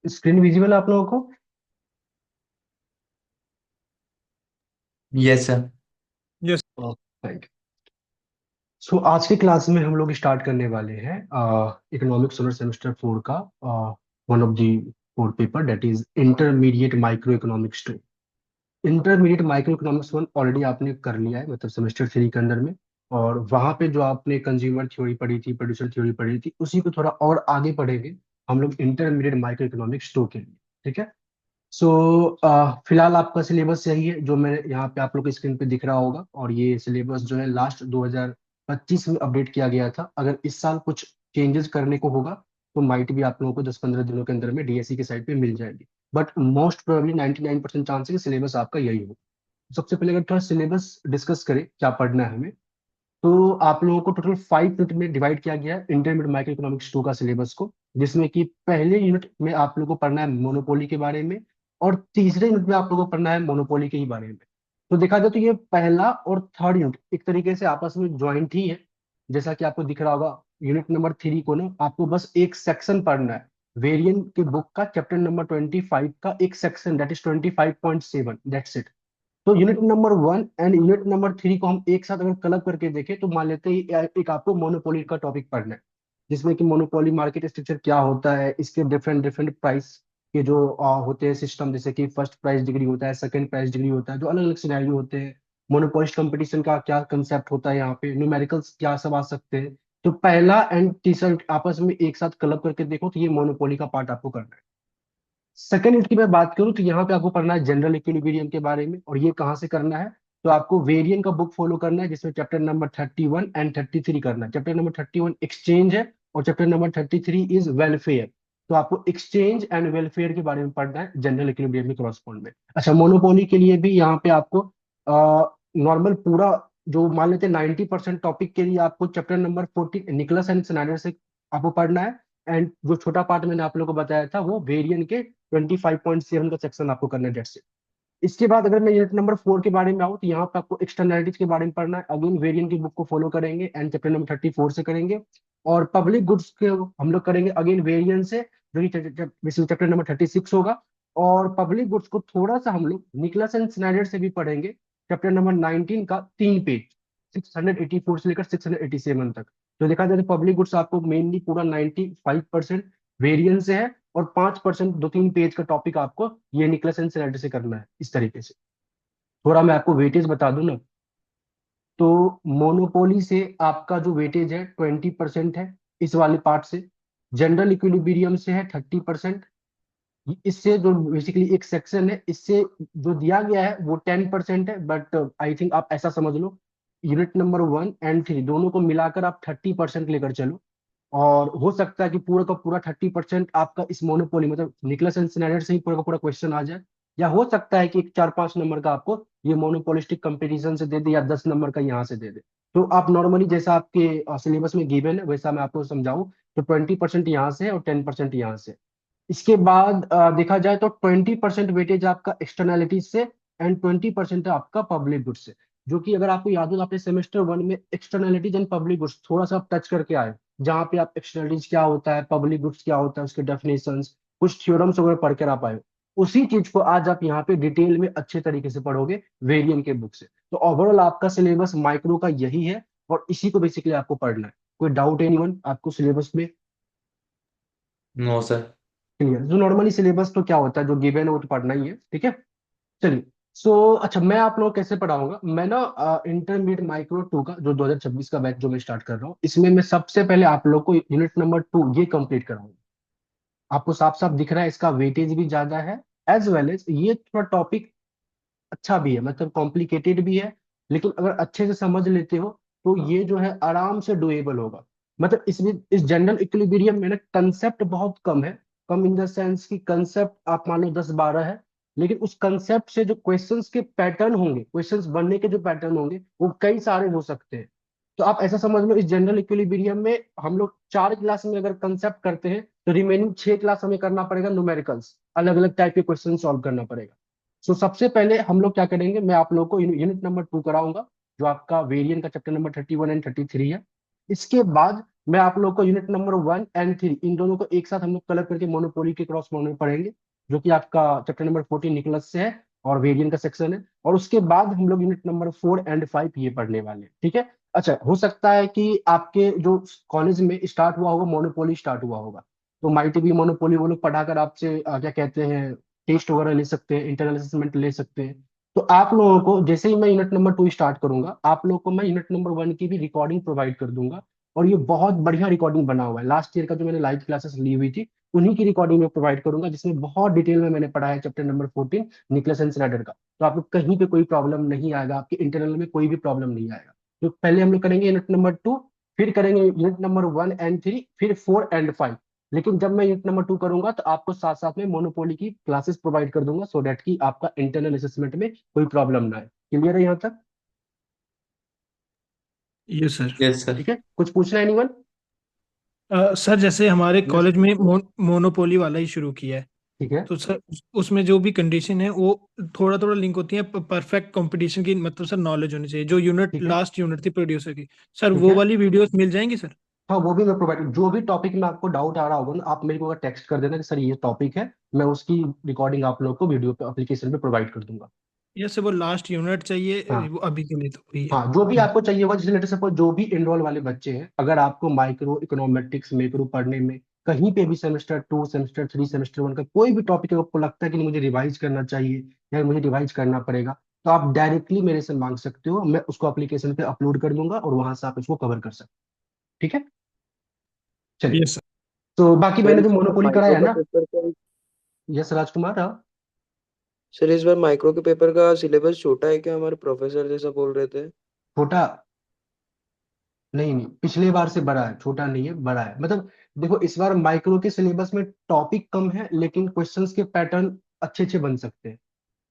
Screen visible है आप लोगों को? Yes sir. Yes. Thank you. So आज के क्लास में हम लोग स्टार्ट करने वाले हैं इकोनॉमिक्स ऑनर सेमेस्टर 4 का one of the four paper, that is intermediate micro economics 2। Intermediate micro economics 1 already आपने कर लिया है, मतलब सेमेस्टर 3 के अंदर में। और वहां पे जो आपने कंज्यूमर थ्योरी पढ़ी थी, प्रोड्यूसर थ्योरी पढ़ी थी, उसी को थोड़ा और आगे पढ़ेंगे हम लोग इंटरमीडिएट माइक्रो इकोनॉमिक्स 2 के लिए। ठीक है। सो फिलहाल आपका सिलेबस यही है जो मैं यहाँ पे आप लोग के स्क्रीन पे दिख रहा होगा, और ये सिलेबस जो है लास्ट 2025 में अपडेट किया गया था। अगर इस साल कुछ चेंजेस करने को होगा तो माइट भी आप लोगों को 10-15 दिनों के अंदर में डीएससी की साइट पे मिल जाएगी। बट मोस्ट प्रोबेबली 99% चांस है कि सिलेबस आपका यही हो। सबसे पहले अगर थोड़ा सिलेबस डिस्कस करें क्या पढ़ना है हमें, तो आप लोगों को टोटल 5 यूनिट में डिवाइड किया गया है इंटरमीडिएट माइक्रो इकोनॉमिक्स 2 का सिलेबस को। जिसमें कि पहले यूनिट में आप लोगों को पढ़ना है मोनोपोली के बारे में, और तीसरे यूनिट में आप लोगों को पढ़ना है मोनोपोली के ही बारे में। तो देखा जाए तो ये पहला और थर्ड यूनिट एक तरीके से आपस में ज्वाइंट ही है। जैसा कि आपको दिख रहा होगा, यूनिट नंबर 3 को ना आपको बस एक सेक्शन पढ़ना है। वेरिएंट के बुक का चैप्टर नंबर 25 का एक section, that is 25.7, that's it. तो unit number 1 and unit number 3 को हम एक साथ अगर क्लब करके देखें तो मान लेते हैं एक आपको मोनोपोली का टॉपिक पढ़ना है। जिसमें कि मोनोपोली मार्केट स्ट्रक्चर क्या होता है, इसके डिफरेंट डिफरेंट प्राइस के जो होते हैं सिस्टम, जैसे कि फर्स्ट प्राइस डिग्री होता है, सेकंड प्राइस डिग्री होता है, जो अलग अलग सिनेरियो होते हैं। मोनोपोलिस्ट कंपटीशन का क्या कंसेप्ट होता है, यहाँ पे न्यूमेरिकल्स क्या सब आ सकते हैं। तो पहला एंड तीसरा आपस में एक साथ क्लब करके देखो तो ये मोनोपोली का पार्ट आपको करना है। सेकेंड यूनिट की मैं बात करूं तो यहाँ पे आपको पढ़ना है जनरल इक्विलिब्रियम के बारे में, और ये कहाँ से करना है। तो आपको वेरिएंट का बुक फॉलो करना है, जिसमें चैप्टर नंबर 31 एंड 33 करना है। चैप्टर नंबर 31 एक्सचेंज है, और चैप्टर नंबर 33 इज वेलफेयर। तो आपको एक्सचेंज एंड वेलफेयर के बारे में पढ़ना है जनरल इक्विलिब्रियम में क्रॉसपॉन्ड में। अच्छा, मोनोपोली के लिए भी यहाँ पे आपको नॉर्मल पूरा जो मान लेते हैं 90% टॉपिक के लिए आपको chapter number 14 Nicholas and Snyder से आपको पढ़ना है। एंड जो छोटा पार्ट मैंने आप लोगों को बताया था वो वेरिएंट के 25.7 का सेक्शन आपको करना है, डेट से। इसके बाद अगर मैं यूनिट नंबर 4 के बारे में आऊँ तो यहाँ पे आपको एक्सटर्नैलिटीज के बारे में पढ़ना है। अगेन वेरिएंट की बुक को फॉलो करेंगे एंड चैप्टर नंबर 34 से करेंगे। और पब्लिक गुड्स के हम लोग करेंगे अगेन वेरिएंट से, जो कि चैप्टर नंबर 36 होगा। और पब्लिक गुड्स को थोड़ा सा हम लोग निकलस एंड स्नाइडर से भी पढ़ेंगे, चैप्टर नंबर 19 का 3 पेज, 684 से लेकर 687 तक। तो देखा जाए तो पब्लिक गुड्स आपको मेनली पूरा 95% वेरिएंस से है, और 5% 2-3 पेज का टॉपिक आपको ये निकलस एंड स्नाइडर से करना है इस तरीके से। थोड़ा मैं आपको वेटेज बता दूं ना, तो मोनोपोली से आपका जो वेटेज है 20% है इस वाले पार्ट से। जनरल इक्विलिब्रियम से है 30%। इससे जो बेसिकली एक सेक्शन है, इससे जो दिया गया है वो 10% है, बट आई थिंक आप ऐसा समझ लो यूनिट नंबर 1 एंड 3 दोनों को मिलाकर आप 30% लेकर चलो। और हो सकता है कि पूरा का पूरा 30% आपका इस मोनोपोली मतलब निकलस एंड स्नाइडर से ही पूरा का पूरा क्वेश्चन आ जाए। या हो सकता है कि एक 4-5 नंबर का आपको ये मोनोपोलिस्टिक कंपटीशन से दे दे, या 10 नंबर का यहाँ से दे दे। तो आप नॉर्मली जैसा आपके सिलेबस में गिवन है वैसा मैं आपको समझाऊं, तो 20% यहाँ से है और 10% यहाँ से। इसके बाद देखा जाए तो 20% वेटेज आपका एक्सटर्नैलिटीज से, एंड 20% आपका पब्लिक गुड्स से। जो कि अगर आपको याद हो तो आपने सेमेस्टर 1 में एक्सटर्नैलिटीज एंड पब्लिक गुड्स थोड़ा सा टच करके आए, जहाँ पे आप एक्सटर्नैलिटीज क्या होता है, पब्लिक गुड्स क्या होता है, उसके डेफिनेशंस, कुछ थ्योरम्स वगैरह पढ़ कर आप आए। उसी चीज को आज आप यहाँ पे डिटेल में अच्छे तरीके से पढ़ोगे वेरिएंट के बुक से। तो ओवरऑल आपका सिलेबस माइक्रो का यही है, और इसी को बेसिकली आपको पढ़ना है। कोई डाउट एनीवन आपको सिलेबस में? No sir. क्लियर। जो नॉर्मली सिलेबस तो क्या होता है, जो गिवन है वो तो पढ़ना ही है, ठीक है। चलिए। सो अच्छा, मैं आप लोगों को कैसे पढ़ाऊंगा, मैं ना इंटरमीडिएट माइक्रो 2 का जो 2026 का बैच जो मैं स्टार्ट कर रहा हूँ, इसमें मैं सबसे पहले आप लोग को यूनिट नंबर 2 ये कंप्लीट कराऊंगा। आपको साफ साफ दिख रहा है इसका वेटेज भी ज्यादा है, एज वेल एज ये थोड़ा टॉपिक अच्छा भी है, मतलब कॉम्प्लिकेटेड भी है। लेकिन अगर अच्छे से समझ लेते हो तो ये जो है आराम से डुएबल होगा। मतलब इसमें इस जनरल इक्विलिब्रियम में ना कंसेप्ट बहुत कम है। कम इन द सेंस कि कंसेप्ट आप मान लो 10-12 है, लेकिन उस कंसेप्ट से जो क्वेश्चंस के पैटर्न होंगे, क्वेश्चंस बनने के जो पैटर्न होंगे वो कई सारे हो सकते हैं। तो आप ऐसा समझ लो इस जनरल इक्विलिब्रियम में हम लोग 4 क्लास में अगर कंसेप्ट करते हैं तो रिमेनिंग 6 क्लास हमें करना पड़ेगा न्यूमेरिकल्स, अलग अलग टाइप के क्वेश्चन सॉल्व करना पड़ेगा। सो सबसे पहले हम लोग क्या करेंगे, मैं आप लोग को यूनिट नंबर 2 कराऊंगा, जो आपका वेरिएंट का चैप्टर नंबर 31 एंड 33 है। इसके बाद मैं आप लोग को यूनिट नंबर 1 एंड 3 इन दोनों को एक साथ हम लोग कलर करके मोनोपोली के क्रॉस मोनो में पढ़ेंगे, जो कि आपका चैप्टर नंबर 14 निकलस से है और वेरिएंट का सेक्शन है। और उसके बाद हम लोग यूनिट नंबर 4 एंड 5 ये पढ़ने वाले हैं, ठीक है। अच्छा, हो सकता है कि आपके जो कॉलेज में स्टार्ट हुआ होगा, मोनोपोली स्टार्ट हुआ होगा, तो माइट भी मोनोपोली वो लोग पढ़ाकर आपसे क्या कहते हैं, टेस्ट वगैरह ले सकते हैं, इंटरनल असेसमेंट ले सकते हैं। तो आप लोगों को जैसे ही मैं यूनिट नंबर 2 स्टार्ट करूंगा, आप लोगों को मैं यूनिट नंबर 1 की भी रिकॉर्डिंग प्रोवाइड कर दूंगा। और ये बहुत बढ़िया रिकॉर्डिंग बना हुआ है, लास्ट ईयर का जो मैंने लाइव क्लासेस ली हुई थी उन्हीं की रिकॉर्डिंग में प्रोवाइड करूंगा, जिसमें बहुत डिटेल में मैंने पढ़ा है chapter number 14 Nicholas and Snyder का। तो आपको कहीं पे कोई प्रॉब्लम नहीं आएगा, आपके इंटरनल में कोई भी प्रॉब्लम नहीं आएगा। तो पहले हम लोग करेंगे यूनिट नंबर 2, फिर करेंगे यूनिट नंबर 1 एंड 3, फिर 4 एंड 5। लेकिन जब मैं यूनिट नंबर 2 करूंगा तो आपको साथ साथ में मोनोपोली की क्लासेस प्रोवाइड कर दूंगा, सो दैट कि आपका इंटरनल असेसमेंट में कोई प्रॉब्लम ना आए। क्लियर है यहाँ तक? Yes sir. Yes sir. ठीक है, कुछ पूछना है एनीवन? सर जैसे हमारे यस। कॉलेज में मोनोपोली वाला ही शुरू किया है, ठीक है। तो सर उसमें जो भी कंडीशन है वो थोड़ा थोड़ा लिंक होती है परफेक्ट कंपटीशन की, मतलब सर नॉलेज होनी चाहिए, जो यूनिट ठीक है। लास्ट यूनिट थी प्रोड्यूसर की। सर ठीक वो है। वाली वीडियोस मिल जाएंगी सर? हाँ, वो भी मैं प्रोवाइड, जो भी टॉपिक में आपको डाउट आ रहा होगा ना, आप मेरे को अगर टेक्स्ट कर देना कि सर ये टॉपिक है, मैं उसकी रिकॉर्डिंग आप लोग को वीडियो पे एप्लीकेशन पे प्रोवाइड कर दूंगा। यस सर, वो लास्ट यूनिट चाहिए, हाँ। वो अभी के लिए तो वही है। हाँ, जो भी थैंक आपको चाहिए होगा, जैसे लेटर सपोज जो भी एनरोल वाले बच्चे हैं, अगर आपको माइक्रो इकोनॉमेटिक्स मैक्रो पढ़ने में कहीं पे भी सेमेस्टर 2 सेमेस्टर 3 सेमेस्टर 1 का कोई भी टॉपिक आपको लगता है कि नहीं, मुझे रिवाइज करना चाहिए या मुझे रिवाइज करना पड़ेगा, तो आप डायरेक्टली मेरे से मांग सकते हो, मैं उसको एप्लीकेशन पे अपलोड कर दूंगा और वहां से आप इसको कवर कर सकते हो, ठीक है। चलिए, यस सर। तो बाकी सर मैंने जो इस बार मोनोपोली कराया माइक्रो है का ना। पेपर का यस राजकुमार, हाँ। सर इस बार माइक्रो के पेपर का सिलेबस छोटा है क्या? हमारे प्रोफेसर जैसा बोल रहे थे। छोटा? नहीं नहीं, पिछले बार से बड़ा है, छोटा नहीं है, बड़ा है। मतलब देखो, इस बार माइक्रो के सिलेबस में टॉपिक कम है, लेकिन क्वेश्चंस के पैटर्न अच्छे अच्छे बन सकते हैं।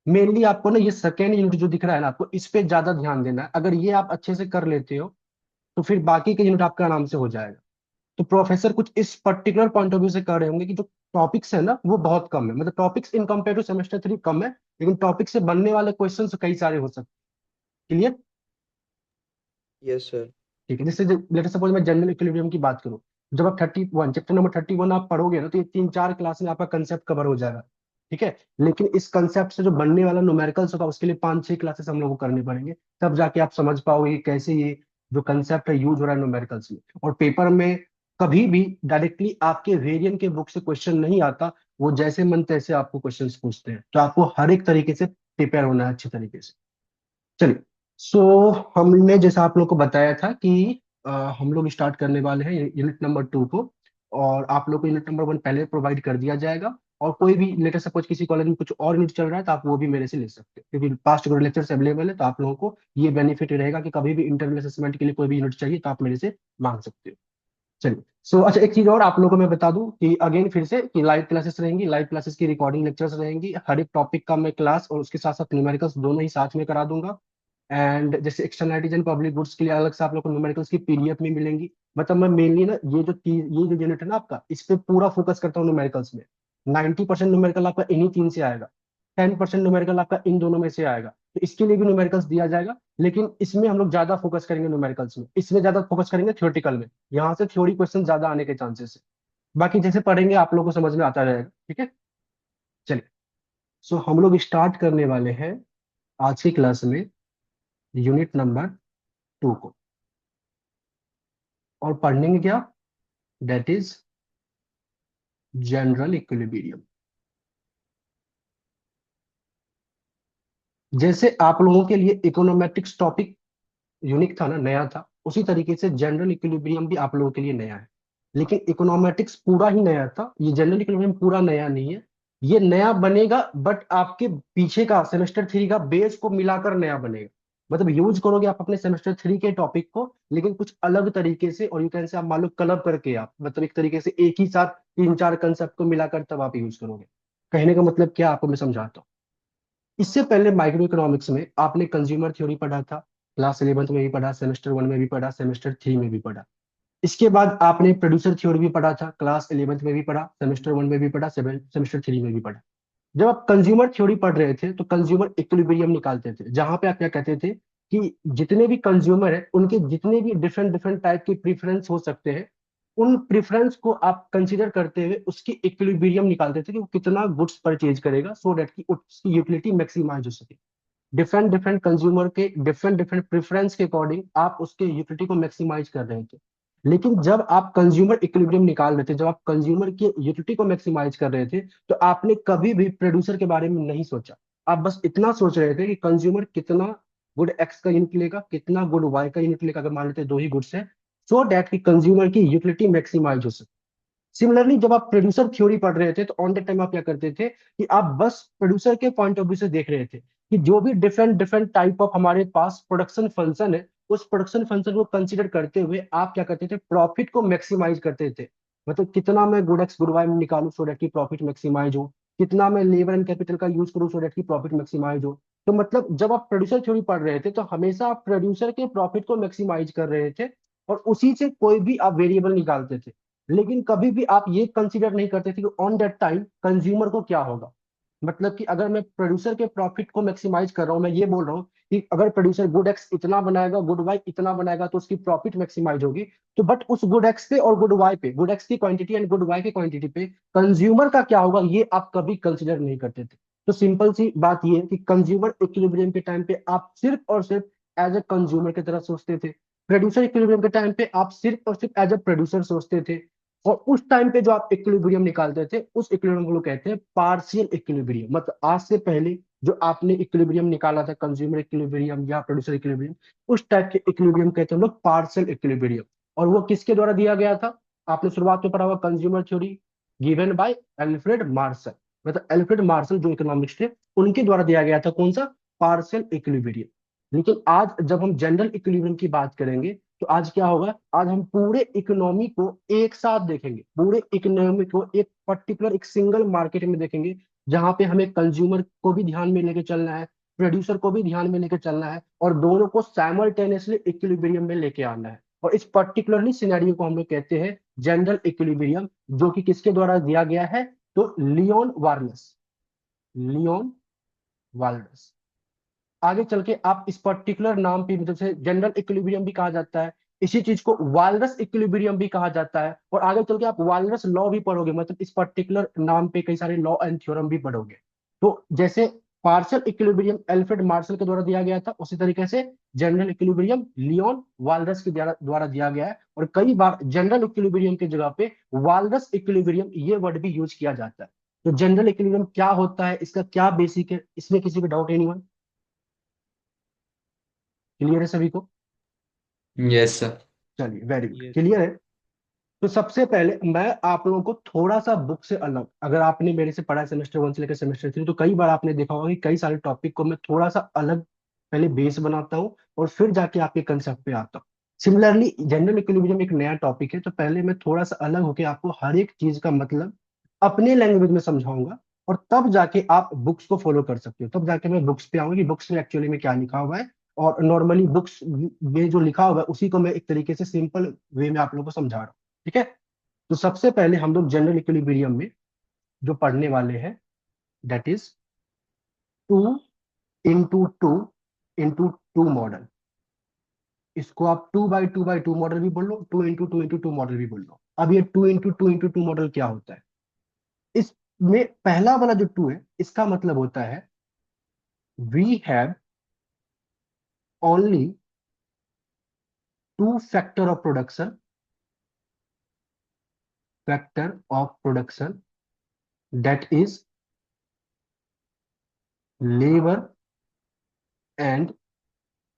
मेनली आपको ना ये सेकेंड यूनिट जो दिख रहा है ना, आपको इस पे ज्यादा ध्यान देना है। अगर ये आप अच्छे से कर लेते हो तो फिर बाकी के यूनिट आपका आराम से हो जाएगा। तो प्रोफेसर कुछ इस पर्टिकुलर पॉइंट ऑफ व्यू से कर रहे होंगे कि जो टॉपिक्स है ना वो बहुत कम है, मतलब topics in compare to semester 3 कम है, लेकिन टॉपिक से बनने वाले क्वेश्चन कई सारे हो सकते हैं। क्लियर? Yes sir. ठीक है, जैसे लेटर सपोज मैं जनरल इक्विलिब्रियम की बात करूं, जब आप 31 चैप्टर नंबर 31 आप पढ़ोगे ना, तो ये 3 4 क्लास में आपका कंसेप्ट कवर हो जाएगा, ठीक है। लेकिन इस कंसेप्ट से जो बनने वाला न्यूमेरिकल्स होगा, उसके लिए 5 6 क्लासेस हम लोग को करनी पड़ेंगे, तब जाके आप समझ पाओगे कि कैसे ये जो कंसेप्ट है यूज हो रहा है न्यूमेरिकल्स में। और पेपर में कभी भी डायरेक्टली आपके वेरिएंट के बुक से क्वेश्चन नहीं आता, वो जैसे मन तैसे आपको क्वेश्चंस पूछते हैं, तो आपको हर एक तरीके से प्रिपेयर होना है अच्छे तरीके से। चलिए, सो हमने जैसा आप लोग को बताया था कि अ, हम लोग स्टार्ट करने वाले हैं यूनिट नंबर 2 को, और आप लोग को यूनिट नंबर 1 पहले प्रोवाइड कर दिया जाएगा। और कोई भी लेटर सपोज किसी कॉलेज में कुछ और यूनिट चल रहा है तो आप वो भी मेरे से ले सकते हैं, क्योंकि पास्ट लेक्चर्स अवेलेबल है, तो आप लोगों को ये बेनिफिट रहेगा कि कभी भी इंटरनल असेसमेंट के लिए कोई भी यूनिट चाहिए तो आप मेरे से मांग सकते हो। चलिए, सो अच्छा, एक चीज और आप लोगों को मैं बता दूं कि अगेन फिर से कि लाइव क्लासेस रहेंगी, लाइव क्लासेस की रिकॉर्डिंग लेक्चर्स रहेंगी, हर एक टॉपिक का मैं क्लास और उसके साथ साथ न्यूमेरिकल्स दोनों ही साथ में करा दूंगा। एंड जैसे एक्सटर्नलिटीज एंड पब्लिक गुड्स के लिए अलग से आप लोग को न्यूमेरिकल्स की पीडीएफ में मिलेंगी। मतलब मैं मेनली ना ये जो यूनिट है ना आपका, इस पे पूरा फोकस करता हूँ न्यूमेरिकल्स में। 90% न्यूमेरिकल आपका इन्हीं तीन से आएगा, 10% न्यूमेरिकल आपका इन दोनों में से आएगा, तो इसके लिए भी न्यूमेरिकल्स दिया जाएगा। लेकिन इसमें हम लोग ज्यादा फोकस करेंगे न्यूमेरिकल्स में, इसमें ज्यादा फोकस करेंगे थ्योरेटिकल में, यहाँ से थ्योरी क्वेश्चन ज्यादा आने के चांसेस है। बाकी जैसे पढ़ेंगे आप लोग को समझ में आता रहेगा, ठीक है। चलिए, सो हम लोग स्टार्ट करने वाले हैं आज की क्लास में यूनिट नंबर 2 को, और पढ़ेंगे क्या? That is general equilibrium. जैसे आप लोगों के लिए इकोनोमेट्रिक्स टॉपिक यूनिक था ना, नया था, उसी तरीके से जनरल इक्विलिब्रियम भी आप लोगों के लिए नया है। लेकिन इकोनोमेट्रिक्स पूरा ही नया था, ये जनरल इक्विलिब्रियम पूरा नया नहीं है। ये नया बनेगा, बट आपके पीछे का सेमेस्टर 3 का बेस को मिलाकर नया बनेगा। मतलब यूज करोगे आप अपने सेमेस्टर 3 के टॉपिक को, लेकिन कुछ अलग तरीके से, और यू कैन से आप मान लो क्लब करके, आप मतलब एक तरीके से एक ही साथ 3 4 कंसेप्ट को मिलाकर तब आप यूज करोगे। कहने का मतलब क्या, आपको मैं समझाता हूँ। इससे पहले माइक्रो इकोनॉमिक्स में आपने कंज्यूमर थ्योरी पढ़ा था, क्लास 11th में भी पढ़ा, सेमेस्टर 1 में भी पढ़ा, सेमेस्टर 3 में भी पढ़ा। इसके बाद आपने प्रोड्यूसर थ्योरी भी पढ़ा था, क्लास 11th में भी पढ़ा, सेमेस्टर 1 में भी पढ़ा, सेमेस्टर 3 में भी पढ़ा। जब आप कंज्यूमर थ्योरी पढ़ रहे थे तो कंज्यूमर इक्विलिब्रियम निकालते थे, जहां पे आप क्या कहते थे कि जितने भी कंज्यूमर है उनके जितने भी डिफरेंट डिफरेंट टाइप के प्रीफरेंस हो सकते हैं, उन प्रेफरेंस को आप कंसीडर करते हुए उसकी इक्विलिब्रियम निकालते थे कि वो कितना गुड्स परचेज करेगा सो दैट की उसकी यूटिलिटी मैक्सिमाइज हो सके। डिफरेंट डिफरेंट कंज्यूमर के डिफरेंट डिफरेंट प्रेफरेंस के अकॉर्डिंग आप उसके यूटिलिटी को मैक्सिमाइज कर रहे थे। लेकिन जब आप कंज्यूमर इक्विलिब्रियम निकाल रहे थे, जब आप कंज्यूमर की यूटिलिटी को मैक्सिमाइज कर रहे थे, तो आपने कभी भी प्रोड्यूसर के बारे में नहीं सोचा। आप बस इतना सोच रहे थे कि कंज्यूमर कितना गुड एक्स का यूनिट लेगा, कितना गुड वाई का यूनिट लेगा, अगर मान लेते हैं दो ही गुड्स है, सो दैट की कंज्यूमर की यूटिलिटी मैक्सिमाइज हो सके। सिमिलरली जब आप प्रोड्यूसर थ्योरी पढ़ रहे थे तो ऑन द टाइम आप क्या करते थे कि आप बस प्रोड्यूसर के पॉइंट ऑफ व्यू से देख रहे थे कि जो भी डिफरेंट डिफरेंट टाइप ऑफ हमारे पास प्रोडक्शन फंक्शन है, उस प्रोडक्शन फंक्शन को कंसीडर करते हुए आप क्या करते थे, प्रॉफिट को मैक्सिमाइज करते थे। मतलब कितना मैं गुड एक्स गुड वाई में निकालू सो दैट की प्रॉफिट मैक्सिमाइज हो, कितना मैं लेबर एंड कैपिटल का यूज करूँ सो दैट की प्रॉफिट मैक्सिमाइज हो। तो मतलब जब आप प्रोड्यूसर थ्योरी पढ़ रहे थे तो हमेशा आप प्रोड्यूसर के प्रॉफिट को मैक्सिमाइज कर रहे थे और उसी से कोई भी आप वेरिएबल निकालते थे। लेकिन कभी भी आप ये कंसीडर नहीं करते थे कि ऑन दैट टाइम कंज्यूमर को क्या होगा। मतलब कि अगर मैं प्रोड्यूसर के प्रॉफिट को मैक्सिमाइज कर रहा हूं, मैं ये बोल रहा हूँ कि अगर प्रोड्यूसर गुड एक्स इतना बनाएगा, गुड वाई इतना बनाएगा, तो उसकी प्रॉफिट मैक्सिमाइज होगी। तो बट उस गुड एक्स पे और गुड वाई पे, गुड एक्स की क्वांटिटी एंड गुड वाई की क्वांटिटी पे कंज्यूमर का क्या होगा, ये आप कभी कंसिडर नहीं करते थे। तो सिंपल सी बात ये है कि कंज्यूमर इक्विलिब्रियम के टाइम पे आप सिर्फ और सिर्फ एज ए कंज्यूमर की तरह सोचते थे। प्रोड्यूसर इक्विलिब्रियम के टाइम पे आप सिर्फ और सिर्फ एज ए प्रोड्यूसर सोचते थे। और उस टाइम पे जो आप इक्विलिब्रियम निकालते थे, उस इक्विलिब्रियम को लोग कहते हैं पार्शियल इक्विलिब्रियम। मतलब आज से पहले जो आपने इक्विलिब्रियम निकाला था, कंज्यूमर इक्विलिब्रियम या प्रोड्यूसर इक्विलिब्रियम, उस टाइप के इक्विलिब्रियम कहते हैं हम लोग पार्शियल इक्विलिब्रियम। और वो किसके द्वारा दिया गया था? आपने शुरुआत में पढ़ा हुआ consumer theory given by Alfred Marshall. मतलब एल्फ्रेड मार्शल जो इकोनॉमिक्स थे, उनके द्वारा दिया गया था कौन सा? Partial equilibrium. लेकिन आज जब हम जनरल इक्विलिब्रियम की बात करेंगे तो आज क्या होगा, आज हम पूरे इकोनॉमी को एक साथ देखेंगे, पूरे इकोनॉमी को एक पर्टिकुलर एक सिंगल मार्केट में देखेंगे, जहां पे हमें कंज्यूमर को भी ध्यान में लेके चलना है, प्रोड्यूसर को भी ध्यान में लेके चलना है, और दोनों को साइमल्टेनियसली इक्विलिब्रियम में लेके आना है। और इस पर्टिकुलरली सिनेरियो को हम लोग कहते हैं जनरल इक्विलिब्रियम, जो कि किसके द्वारा दिया गया है? तो लियोन वार्नस, लियोन वार्नस। आगे चल के आप इस पर्टिकुलर नाम पे, मतलब से जनरल इक्विलिब्रियम भी कहा जाता है, इसी चीज को वालरस इक्विलिब्रियम भी कहा जाता है। और आगे चल के आप वालरस लॉ भी पढ़ोगे, मतलब इस पर्टिकुलर नाम पे कई सारे लॉ एंड थ्योरम भी पढ़ोगे। तो जैसे पार्शियल इक्विलिब्रियम एल्फ्रेड मार्शल के द्वारा दिया गया था, उसी तरीके से जनरल इक्विलिब्रियम लियोन वालरस के द्वारा दिया गया है। और कई बार जनरल इक्विलिब्रियम की जगह पे वालरस इक्विलिब्रियम ये वर्ड भी यूज किया जाता है। तो जनरल इक्विलिब्रियम क्या होता है, इसका क्या बेसिक है, इसमें किसी को डाउट? एनीवन? क्लियर है सभी को? Yes sir. चलिए, वेरी गुड, Yes. क्लियर है। तो सबसे पहले मैं आप लोगों को थोड़ा सा बुक से अलग, अगर आपने मेरे से पढ़ा सेमेस्टर 1 से लेकर सेमेस्टर 3, तो कई बार आपने देखा होगा कि कई सारे टॉपिक को मैं थोड़ा सा अलग पहले बेस बनाता हूँ और फिर जाके आपके कंसेप्ट पे आता हूँ। सिमिलरली जनरल इक्विलिब्रियम एक नया टॉपिक है, तो पहले मैं थोड़ा सा अलग होकर आपको हर एक चीज का मतलब अपने लैंग्वेज में समझाऊंगा, और तब जाके आप बुक्स को फॉलो कर सकते हो। तब जाके मैं बुक्स पे आऊंगा कि बुक्स में एक्चुअली में क्या लिखा हुआ है, और नॉर्मली बुक्स में जो लिखा हुआ है उसी को मैं एक तरीके से सिंपल वे में आप लोगों को समझा रहा हूँ। ठीक है? तो सबसे पहले हम लोग जनरल इक्विलिब्रियम में जो पढ़ने वाले हैं, that is two into two model. इसको आप 2 बाई 2 मॉडल भी बोल लो, 2 इंटू 2 मॉडल भी बोल लो। अब ये 2 इंटू 2 मॉडल क्या होता है? इसमें पहला वाला जो टू है, इसका मतलब होता है we have only two factor of production that is labour and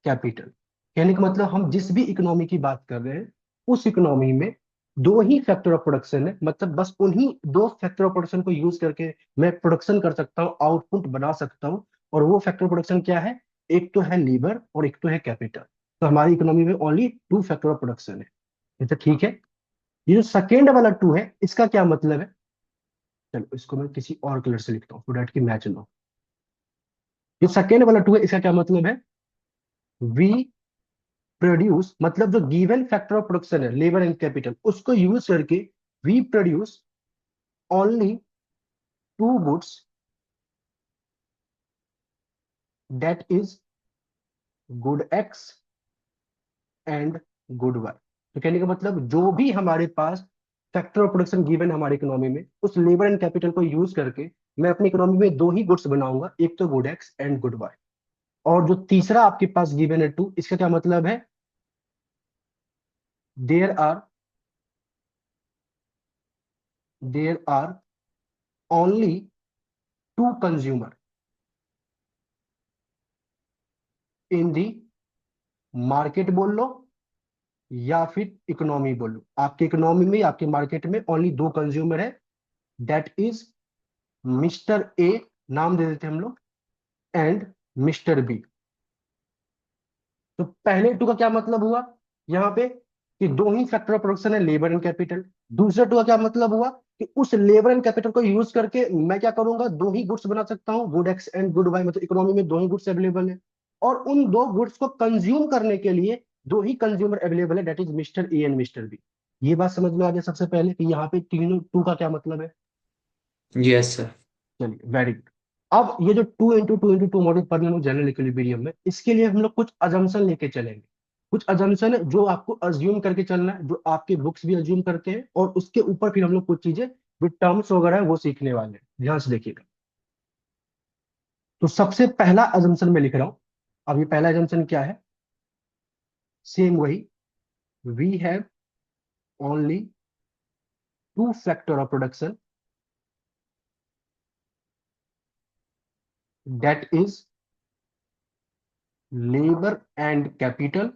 capital. कहने का मतलब हम जिस भी इकोनॉमी की बात कर रहे हैं, उस इकोनॉमी में दो ही फैक्टर ऑफ प्रोडक्शन है। मतलब बस उन्हीं दो फैक्टर ऑफ प्रोडक्शन को यूज करके मैं प्रोडक्शन कर सकता हूँ, आउटपुट बना सकता हूँ। और वो फैक्टर ऑफ प्रोडक्शन क्या है? एक तो है लेबर और एक तो है कैपिटल। तो हमारी इकोनॉमी में only two factor of production है। ये तो ठीक है। ये जो सेकेंड वाला टू है, इसका क्या मतलब है? चलो इसको मैं किसी और कलर से लिखता हूँ सो डैट की मैच ना हो। जो सेकेंड वाला टू है, इसका क्या मतलब है? वी प्रोड्यूस, मतलब जो गिवन फैक्टर ऑफ प्रोडक्शन है लेबर एंड कैपिटल, उसको यूज करके we produce only two goods that is good X and good Y. तो कहने का मतलब जो भी हमारे पास फैक्टर ऑफ प्रोडक्शन गिवन हमारी इकोनॉमी में, उस लेबर एंड कैपिटल को यूज करके मैं अपनी इकोनॉमी में दो ही गुड्स बनाऊंगा, एक तो good X and good Y. और जो तीसरा आपके पास गिवन है टू, इसका क्या मतलब है? There are there are only two consumer in the market बोल लो या फिर इकोनॉमी बोल लो, आपके इकोनॉमी में आपके मार्केट में ओनली दो कंज्यूमर है, दैट इज मिस्टर ए, नाम दे देते हैं हम लोग, एंड मिस्टर बी। तो पहले टू का क्या मतलब हुआ यहाँ पे कि दो ही फैक्टर ऑफ प्रोडक्शन है, लेबर एंड कैपिटल। दूसरे टू का क्या मतलब हुआ कि उस लेबर एंड कैपिटल को यूज करके मैं क्या करूंगा, दो ही गुड्स बना सकता हूँ, good X and good Y, मतलब इकोनॉमी में दो ही गुड्स अवेलेबल है, और उन दो गुड्स को कंज्यूम करने के लिए दो ही कंज्यूमर अवेलेबल है, that is mister A and mister B. ये बात समझ में आ गया सबसे पहले कि यहाँ पे तीनों टू का क्या मतलब है। Yes, sir. चलिए, वेरी गुड। अब ये जो टू इंटू टू मॉडल पढ़ रहे हो जनरल इक्विलिब्रियम में, इसके लिए हम लोग कुछ अजम्पशन लेके चलेंगे। कुछ अजम्पशन है जो आपको अज्यूम करके चलना है, जो आपके बुक्स भी अज्यूम करते हैं, और उसके ऊपर फिर हम लोग कुछ चीजें जो टर्म्स वगैरह है वो सीखने वाले हैं, ध्यान से देखिएगा। तो सबसे पहला अजम्पशन मैं लिख रहा हूं। अब ये पहला अजम्पशन क्या है? सेम वही, we have only two factor of production, that is labour and capital,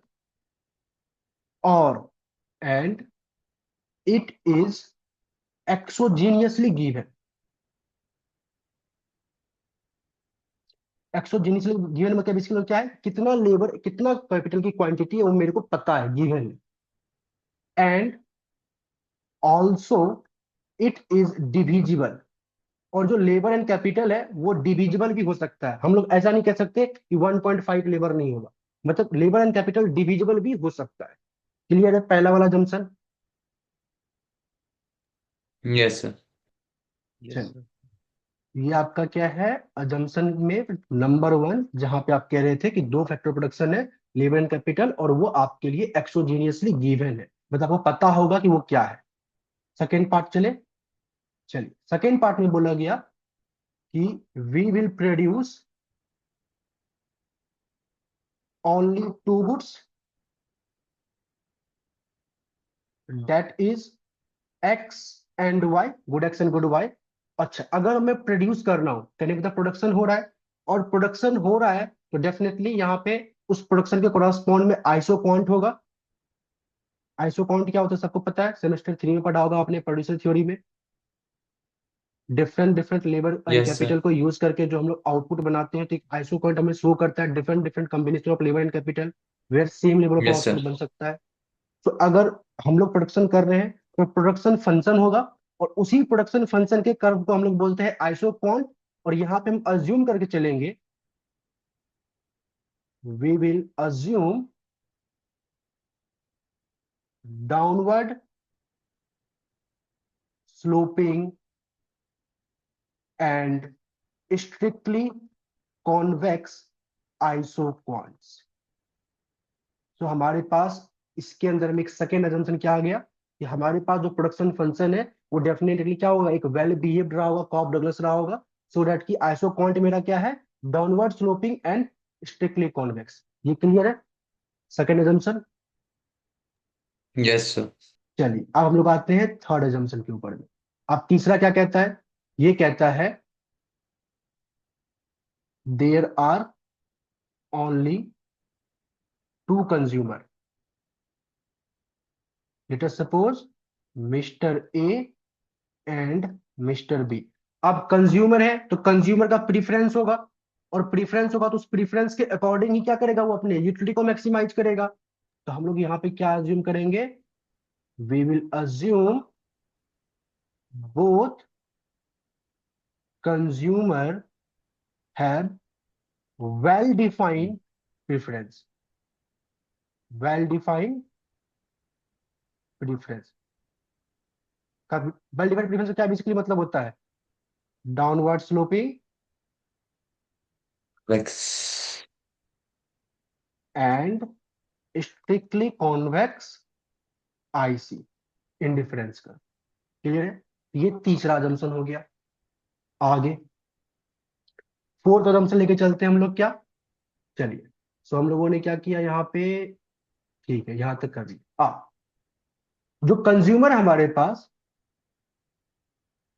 और and it is exogenously given. Exogenously given मतलब इसके लिए क्या है, कितना लेबर कितना कैपिटल की क्वांटिटी है वो मेरे को पता है, गिवन है, and also it is divisible. और जो लेबर एंड कैपिटल है वो डिविजिबल भी हो सकता है, हम लोग ऐसा नहीं कह सकते कि 1.5 लेबर नहीं होगा, मतलब लेबर एंड कैपिटल डिविजिबल भी हो सकता है। क्लियर है पहला वाला junction? Yes, sir. Yes sir. ये आपका क्या है अजम्पशन में नंबर वन, जहां पे आप कह रहे थे कि दो फैक्टर प्रोडक्शन है, लेबर एंड कैपिटल, और वो आपके लिए एक्सोजीनियसली गिवन है, मतलब आपको पता होगा कि वो क्या है। सेकेंड पार्ट चले, चलिए सेकेंड पार्ट में बोला गया कि we will produce only two goods, that is X and Y, good X and good Y. अच्छा, अगर मैं प्रोड्यूस करना हूं, कहने का प्रोडक्शन हो रहा है, और प्रोडक्शन हो रहा है तो डेफिनेटली यहाँ पे उस प्रोडक्शन के कॉरस्पॉन्ड में आइसो क्वांट होगा। आइसो काउंट क्या होता है सबको पता है, सेमेस्टर 3 में पढ़ा होगा आपने प्रोड्यूसर थ्योरी में। Different different labour and Yes, sir. Capital को यूज करके जो हम लोग आउटपुट बनाते हैं, तो आइसो काउंट हमें शो करता है different different combination of labour and capital, where same labour का Yes, sir. आउटपुट बन सकता है। तो अगर हम लोग प्रोडक्शन कर रहे हैं तो प्रोडक्शन फंक्शन होगा, और उसी प्रोडक्शन फंक्शन के कर्व को हम लोग बोलते हैं आइसो काउंट। और यहाँ पे हम अज्यूम करके चलेंगे, we will assume downward sloping and strictly convex isoquants. तो हमारे पास इसके अंदर में एक सेकेंड अजम्पशन क्या आ गया कि हमारे पास जो प्रोडक्शन फंक्शन है वो डेफिनेटली क्या होगा, एक वेल बिहेव्ड रहा होगा, कॉप डगलस रहा होगा, सो दैट की आइसोक्वांट मेरा क्या है, downward sloping and strictly convex. ये क्लियर है सेकेंड अजम्पशन? Yes, sir. चलिए अब हम लोग आते हैं थर्ड अजम्पशन के ऊपर में। अब तीसरा क्या कहता है? ये कहता है there are only two consumer, let us suppose mister A and mister B. अब कंज्यूमर है तो कंज्यूमर का प्रीफरेंस होगा, और प्रीफरेंस होगा तो उस प्रीफरेंस के अकॉर्डिंग ही क्या करेगा, वो अपने यूटिलिटी को मैक्सिमाइज करेगा। तो हम लोग यहाँ पे क्या अज्यूम करेंगे, we will assume both consumer have well defined preference. Well defined preference का वेल डिफाइंड प्रीफरेंस का क्या बेसिकली मतलब होता है, downward sloping Like, and strictly convex IC, indifference का। क्लियर है? ये तीसरा अजम्पशन हो गया। आगे फोर्थ अजम्पशन लेके चलते हैं हम लोग क्या। चलिए, सो हम लोगों ने क्या किया यहाँ पे, ठीक है यहां तक कर लिया। जो कंज्यूमर है हमारे पास,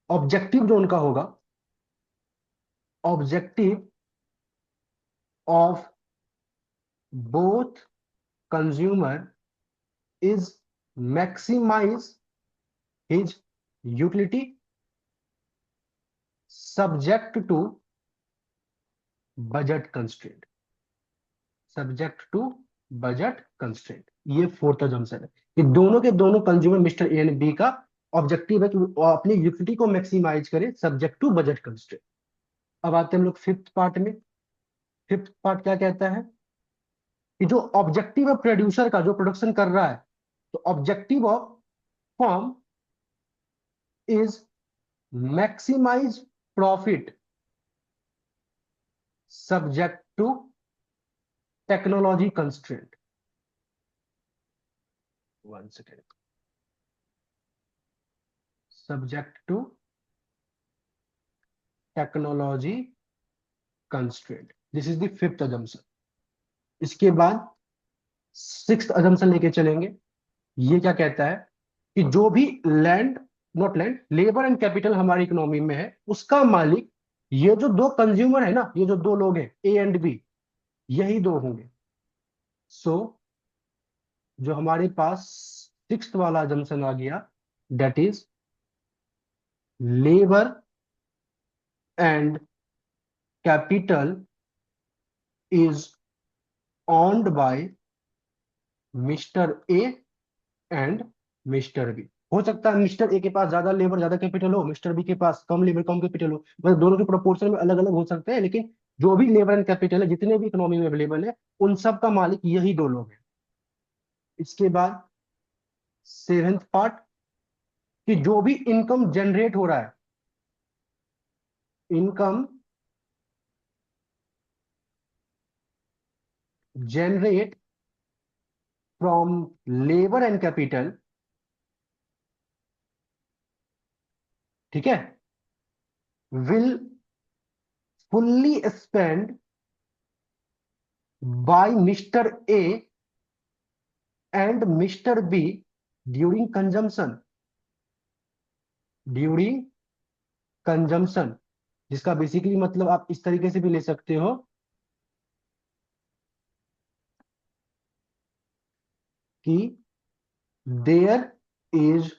ऑब्जेक्टिव जो उनका होगा, objective of both consumer is maximise his utility subject to budget constraint, subject to budget constraint. ये फोर्थ अजम्पशन है कि दोनों के दोनों consumer mister A and B का ऑब्जेक्टिव है कि वो अपनी यूटिलिटी को मैक्सिमाइज करे सब्जेक्ट टू बजट कंस्ट्रेंट। अब आते हैं हम लोग फिफ्थ पार्ट में। फिफ्थ पार्ट क्या कहता है कि जो ऑब्जेक्टिव है प्रोड्यूसर का, जो प्रोडक्शन कर रहा है, तो objective of firm is maximise profit subject to technology constraint. One second, subject to technology constraint, this is the fifth assumption. इसके बाद सिक्स्थ अजम्पशन लेके चलेंगे। ये क्या कहता है कि जो भी land, not land, labour and capital हमारी इकोनॉमी में है, उसका मालिक ये जो दो कंज्यूमर है ना, ये जो दो लोग हैं ए एंड बी, यही दो होंगे। सो जो हमारे पास सिक्स्थ वाला जंक्शन आ गया, that is labour and capital is owned by mister A and mister B. हो सकता है मिस्टर ए के पास ज्यादा लेबर ज्यादा कैपिटल हो, मिस्टर बी के पास कम लेबर कम कैपिटल हो, मतलब दोनों के प्रोपोर्शन में अलग अलग हो सकते हैं, लेकिन जो भी लेबर एंड कैपिटल है जितने भी इकोनॉमी में अवेलेबल है, उन सब का मालिक यही दो लोग हैं। इसके बाद सेवेंथ पार्ट कि जो भी इनकम जनरेट हो रहा है, income generate from labour and capital, ठीक है, will fully spend by mister A and mister B during consumption, during consumption, जिसका बेसिकली मतलब आप इस तरीके से भी ले सकते हो कि there is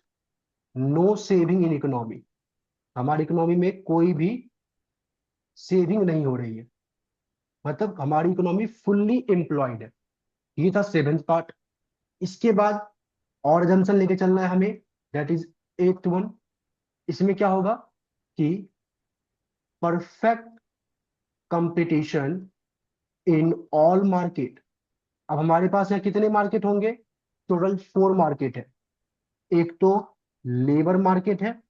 no saving in economy, हमारी इकोनॉमी में कोई भी सेविंग नहीं हो रही है, मतलब हमारी इकोनॉमी फुल्ली एम्प्लॉयड है। ये था सेवेंथ पार्ट। इसके बाद और जंक्शन लेके चलना है हमें, दैट इज एट्थ वन। इसमें क्या होगा कि perfect competition in all market. अब हमारे पास यहाँ कितने मार्केट होंगे, टोटल 4 मार्केट है। एक तो लेबर मार्केट है,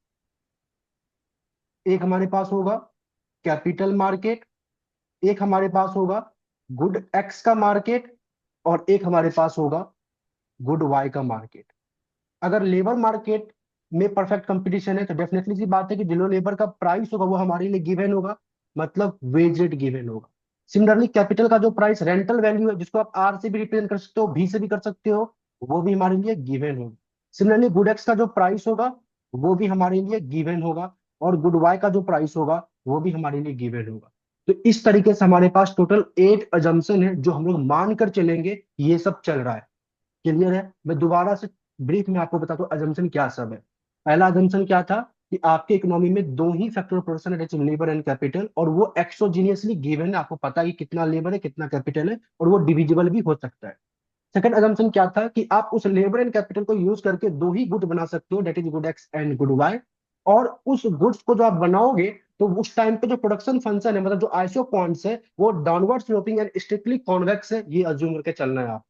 एक हमारे पास होगा कैपिटल मार्केट, एक हमारे पास होगा गुड एक्स का मार्केट, और एक हमारे पास होगा गुड वाई का मार्केट। अगर लेबर मार्केट में परफेक्ट कंपटीशन है तो डेफिनेटली सी बात है कि जो लेबर का प्राइस होगा वो हमारे लिए गिवन होगा, मतलब वेज रेट गिवन होगा। सिमिलरली कैपिटल का जो प्राइस रेंटल वैल्यू है, जिसको आप आर से भी रिप्रेजेंट कर सकते हो, भी से भी कर सकते हो, वो भी हमारे लिए गिवन होगा। सिमिलरली गुड एक्स का जो प्राइस होगा वो भी हमारे लिए गिवन होगा, और गुड वाई का जो प्राइस होगा वो भी हमारे लिए गिवन होगा। तो इस तरीके से हमारे पास टोटल 8 अजम्पशन है जो हम लोग मानकर चलेंगे ये सब चल रहा है। क्लियर है? मैं दोबारा से ब्रीफ में आपको बताता हूँ अजम्पशन क्या सब है। पहला अजम्पशन क्या था कि आपके इकोनॉमी में दो ही फैक्टर ऑफ प्रोडक्शन है, लेबर एंड कैपिटल, और वो एक्सोजीनियसली गिवन है, आपको पता है कि कितना लेबर है कितना कैपिटल है, और वो डिविजिबल भी हो सकता है। सेकंड अजम्पशन क्या था कि आप उस लेबर एंड कैपिटल को यूज करके दो ही गुड बना सकते हो, that is good X and good Y, और उस गुड्स को जो आप बनाओगे तो उस टाइम पे जो प्रोडक्शन फंक्शन है, मतलब जो आइसो पॉइंट्स है, वो downward sloping and strictly convex है, ये अज्यूम करके चलना है आप।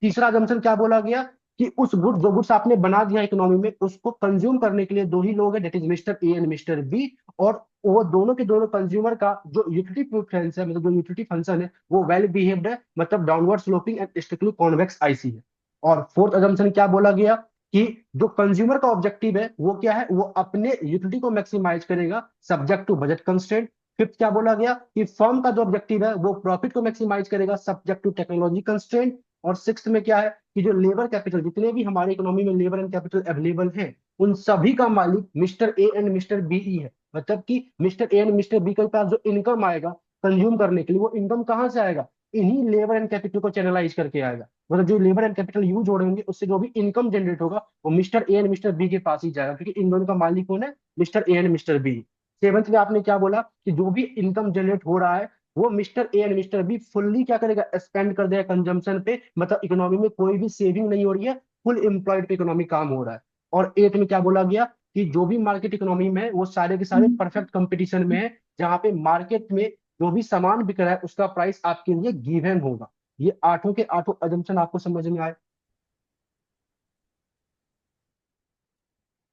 तीसरा जंक्शन क्या बोला गया कि उस गुड जो गुड्स आपने बना दिया इकोनॉमी में, उसको कंज्यूम करने के लिए दो ही लोग हैं, that is mister A and mister B, और वो दोनों के दोनों कंज्यूमर का जो यूटिलिटी प्रेफरेंस है, मतलब जो यूटिलिटी फंक्शन है, वो वेल बिहेव्ड है, मतलब downward sloping and strictly convex IC है। और फोर्थ अजम्पशन क्या बोला गया कि जो कंज्यूमर का ऑब्जेक्टिव है वो क्या है, वो अपने यूटिलिटी को मैक्सिमाइज करेगा subject to budget constraint. Fifth क्या बोला गया कि फर्म का जो ऑब्जेक्टिव है वो प्रॉफिट को मैक्सिमाइज करेगा सब्जेक्ट टू टेक्नोलॉजी कंस्ट्रेंट। और सिक्स्थ में क्या है कि जो लेबर कैपिटल, जितने भी हमारे इकोनॉमी में लेबर एंड कैपिटल अवेलेबल है, उन सभी का मालिक mister A and mister B ही है। मतलब कि mister A and mister B के पास जो इनकम आएगा कंज्यूम करने के लिए, वो इनकम कहाँ से आएगा, इन्हीं लेबर एंड कैपिटल को चैनलाइज करके आएगा। मतलब जो लेबर एंड कैपिटल यूज हो रहे होंगे उससे जो भी इनकम जनरेट होगा वो mister A and mister B के पास ही जाएगा, क्योंकि इन दोनों का मालिक कौन है, mister A and mister B. Seventh में आपने क्या बोला कि जो भी इनकम जनरेट हो रहा है वो mister A and mister be fully क्या करेगा, स्पेंड कर देगा कंजम्पशन पे। मतलब इकोनॉमी में कोई भी सेविंग नहीं हो रही है, फुल एम्प्लॉयड पे इकोनॉमी काम हो रहा है। और एट में क्या बोला गया कि जो भी मार्केट इकोनॉमी में है वो सारे के सारे परफेक्ट कंपटीशन में है, जहां पे मार्केट में जो भी सामान बिक रहा है उसका प्राइस आपके लिए गिवन होगा। ये आठों के आठों अजम्पशन आपको समझ में आए?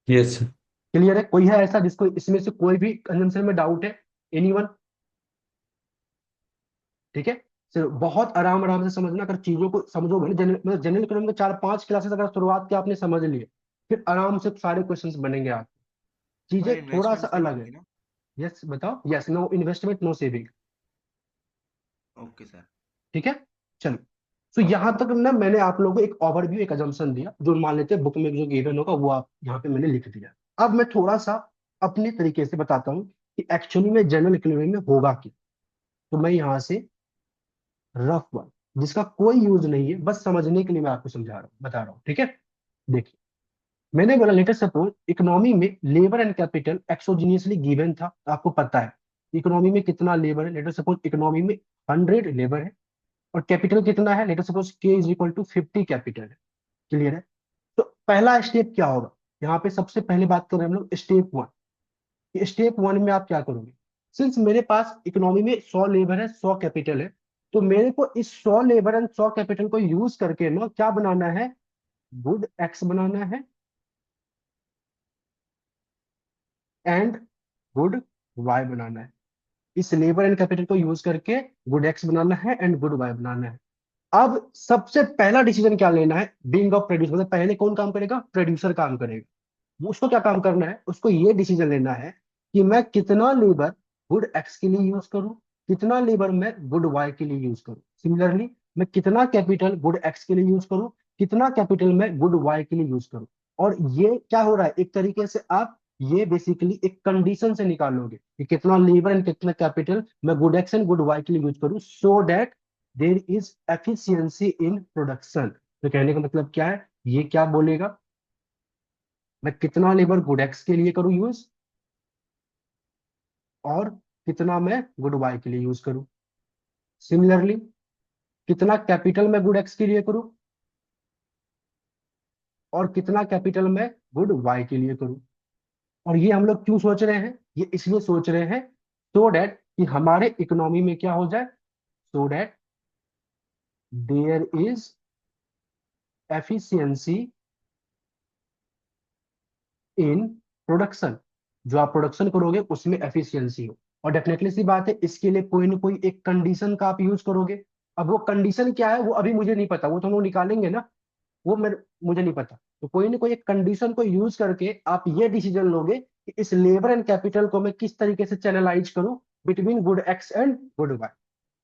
Yes sir. क्लियर है? कोई है ऐसा जिसको इसमें से कोई भी कंजम्पशन में डाउट है? एनीवन? ठीक है। सिर्फ बहुत आराम आराम से समझना, अगर चीजों को समझोगे ना, जनरल जनरल इकोनॉमी के 4-5 क्लासेस अगर शुरुआत के आपने समझ लिए, फिर आराम से सारे क्वेश्चंस बनेंगे आप। और चीजें थोड़ा सा इन्वेस्टमेंट्स की अलग बात है। की ना। यस बताओ। Yes, no investment no saving. Okay sir. ठीक है। चलो, तो यहां तक ना मैंने आप लोगों को एक ओवरव्यू, एक अजम्पशन दिया, जो मान लेते हैं बुक में जो गिवन होगा वो आप यहाँ पे मैंने लिख दिया। अब मैं थोड़ा सा अपने तरीके से बताता हूँ कि एक्चुअली में जनरल इकोनॉमी में होगा क्या। तो मैं यहाँ से रफ वन, जिसका कोई यूज नहीं है, बस समझने के लिए मैं आपको समझा रहा हूँ, बता रहा हूँ। ठीक है। देखिए, मैंने बोला लेटर सपोज इकोनॉमी में लेबर एंड कैपिटल एक्सोजीनियसली गिवन था। आपको पता है इकोनॉमी में कितना लेबर है। लेटर सपोज इकोनॉमी में 100 लेबर है और कैपिटल कितना है, लेटर सपोज के इज इक्वल टू 50 कैपिटल है। क्लियर है? तो पहला स्टेप क्या होगा, यहाँ पे सबसे पहले बात कर रहे हैं हम लोग स्टेप वन। स्टेप वन में आप क्या करोगे, सिंस मेरे पास इकोनॉमी में 100 लेबर है, 100 कैपिटल है, तो मेरे को इस 100 लेबर एंड 100 कैपिटल को यूज करके ना क्या बनाना है, गुड एक्स बनाना है एंड गुड वाई बनाना है। इस लेबर एंड कैपिटल को यूज करके गुड एक्स बनाना है एंड गुड वाई बनाना है। अब सबसे पहला डिसीजन क्या लेना है, बीइंग ऑफ प्रोड्यूसर, मतलब पहले कौन काम करेगा, प्रोड्यूसर काम करेगा। वो उसको क्या काम करना है, उसको ये डिसीजन लेना है कि मैं कितना लेबर गुड एक्स के लिए यूज करूं, कितना लेबर मैं गुड वाई के लिए यूज करूं। सिमिलरली मैं कितना कैपिटल गुड एक्स के लिए यूज करूं, कितना कैपिटल मैं गुड वाई के लिए यूज करूं। और ये क्या हो रहा है, एक तरीके से आप ये बेसिकली एक कंडीशन से निकालोगे कि कितना लेबर एंड कितना कैपिटल मैं good X and good Y के लिए यूज करूं, so that there is efficiency in production. तो कहने का मतलब क्या है, ये क्या बोलेगा, मैं कितना लेबर गुड एक्स के लिए करूं यूज और कितना मैं गुड वाई के लिए यूज करूं। सिमिलरली कितना कैपिटल मैं गुड एक्स के लिए करूं और कितना कैपिटल मैं गुड वाई के लिए करूं। और ये हम लोग क्यों सोच रहे हैं, ये इसलिए सोच रहे हैं सो डैट कि हमारे इकोनॉमी में क्या हो जाए, so that there is efficiency in production. जो आप प्रोडक्शन करोगे उसमें एफिशिएंसी हो। और डेफिनेटली सी बात है, इसके लिए कोई ना कोई एक कंडीशन का आप यूज करोगे। अब वो कंडीशन क्या है वो अभी मुझे नहीं पता, वो तो हम लोग निकालेंगे ना, वो मुझे नहीं पता। तो कोई ना कोई एक कंडीशन को यूज करके आप ये डिसीजन लोगे कि इस लेबर एंड कैपिटल को मैं किस तरीके से चैनलाइज करूं between good X and good Y.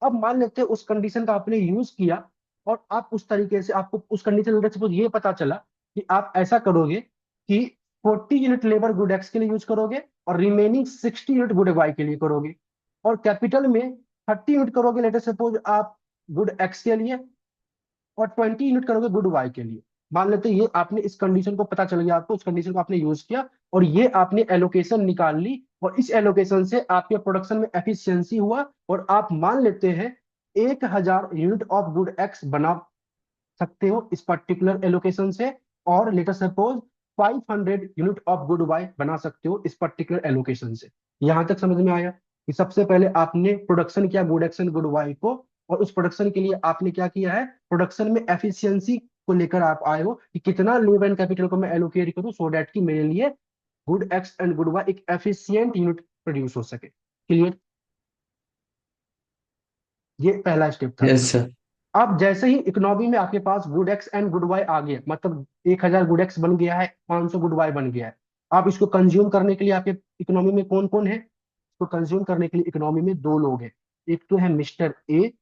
अब मान लेते हैं उस कंडीशन का आपने यूज किया और आप उस तरीके से, आपको उस कंडीशन सपोज ये पता चला कि आप ऐसा करोगे कि 40 यूनिट लेबर गुड एक्स के लिए यूज करोगे और रिमेनिंग 60 यूनिट गुड वाई के लिए करोगे। और कैपिटल में 30 यूनिट करोगे लेटर सपोज आप गुड एक्स के लिए और 20 यूनिट करोगे गुड वाई के लिए। मान लेते हैं ये आपने इस कंडीशन को पता चल गया आपको, उस कंडीशन को आपने यूज किया और ये आपने एलोकेशन निकाल ली और इस एलोकेशन से आपके प्रोडक्शन में एफिशिएंसी हुआ और आप मान लेते हैं 1000 यूनिट ऑफ गुड एक्स बना सकते हो इस पर्टिकुलर एलोकेशन से, और later suppose 500 unit of good Y बना सकते हो इस पर्टिकुलर एलोकेशन से। यहां तक समझ में आया कि सबसे पहले आपने प्रोडक्शन किया good X and good Y को, और उस प्रोडक्शन के लिए आपने क्या किया है, प्रोडक्शन में एफिशिएंसी को लेकर आप आए हो कि कितना लेबर एंड कैपिटल को मैं एलोकेट करूं सो दैट कि मेरे लिए good X and good Y एक एफिशिएंट यूनिट प्रोड्यूस हो सके। क्लियर? ये पहला स्टेप था यस आपका। सर। अब जैसे ही इकोनॉमी में आपके पास good X and good Y आ गया, मतलब 1,000 गुड एक्स बन गया है, 500 गुड वाई बन गया है। अब इसको कंज्यूम करने के लिए आपके इकोनॉमी में कौन कौन है? इसको कंज्यूम करने के लिए इकोनॉमी में दो लोग हैं, एक तो है मिस्टर ए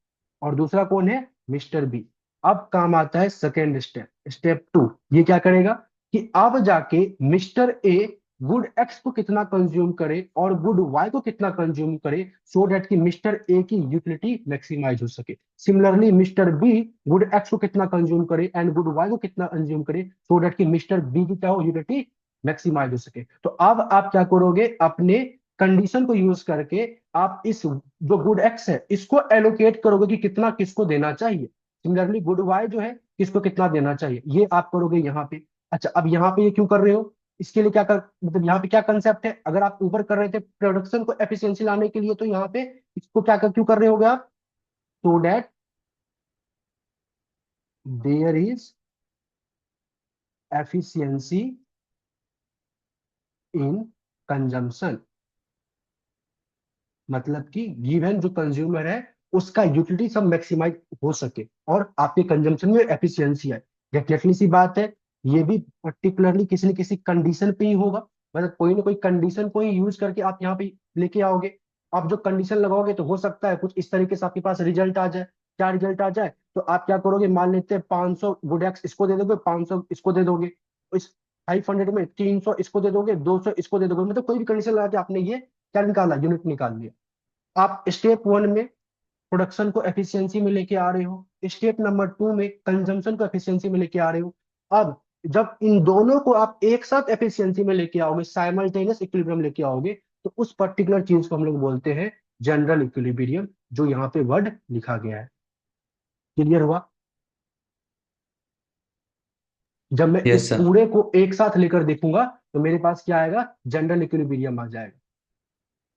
और दूसरा कौन है? Mister B. अब काम आता है सेकेंड स्टेप, स्टेप 2। ये क्या करेगा कि अब जाके मिस्टर ए गुड एक्स को कितना कंज्यूम करे और गुड वाई को कितना कंज्यूम करे, सो डेट कि मिस्टर ए की यूटिलिटी मैक्सिमाइज हो सके। Similarly mister be good x को कितना कंज्यूम करे एंड गुड वाई को कितना कंज्यूम करे, सो डेट कि मिस्टर बी की क्या हो, यूटिलिटी मैक्सिमाइज हो सके। तो अब आप क्या करोगे, अपने कंडीशन को यूज करके आप इस जो गुड एक्स है इसको एलोकेट करोगे कि कितना किसको देना चाहिए। सिमिलरली गुड वाई जो है किसको कितना देना चाहिए, ये आप करोगे यहाँ पे। अच्छा, अब यहाँ पे ये क्यों कर रहे हो? इसके लिए क्या कर, मतलब यहाँ पे क्या कंसेप्ट है? अगर आप ऊपर कर रहे थे प्रोडक्शन को एफिशिएंसी लाने के लिए, तो यहाँ पे इसको क्यों कर रहे होगे आप? So that there is efficiency in consumption. मतलब कि गिवन जो कंज्यूमर है उसका यूटिलिटी सब मैक्सिमाइज हो सके और आपके कंजम्पशन में एफिशिएंसी आए। डेफिनेटली सी बात है, ये भी पर्टिकुलरली किसी न किसी कंडीशन पे ही होगा। मतलब कोई ना कोई कंडीशन को ही यूज करके आप यहाँ पे लेके आओगे। आप जो कंडीशन लगाओगे तो हो सकता है कुछ इस तरीके से आपके पास रिजल्ट आ जाए। क्या रिजल्ट आ जाए? तो आप क्या करोगे, मान लेते हैं 500 गुड एक्स इसको दे दोगे, 500 इसको दे दोगे, इस 500 में 300 इसको दे दोगे, 200 इसको दे दोगे। मतलब कोई भी कंडीशन लगा के आपने ये क्या निकाला, यूनिट निकाल लिया। आप स्टेप 1 में प्रोडक्शन को एफिशिएंसी में लेके आ रहे हो, स्टेप नंबर 2 में कंजम्पशन को एफिशिएंसी में लेके आ रहे हो। अब जब इन दोनों को आप एक साथ एफिशिएंसी में लेके आओगे, साइमल्टेनियस इक्विलिब्रियम लेके आओगे, तो उस पर्टिकुलर चीज को हम लोग बोलते हैं जनरल इक्विलिब्रियम, जो यहाँ पे वर्ड लिखा गया है। क्लियर हुआ? जब मैं इस यस सर। पूरे को एक साथ लेकर देखूंगा तो मेरे पास क्या आएगा, जनरल इक्विलिब्रियम आ जाएगा।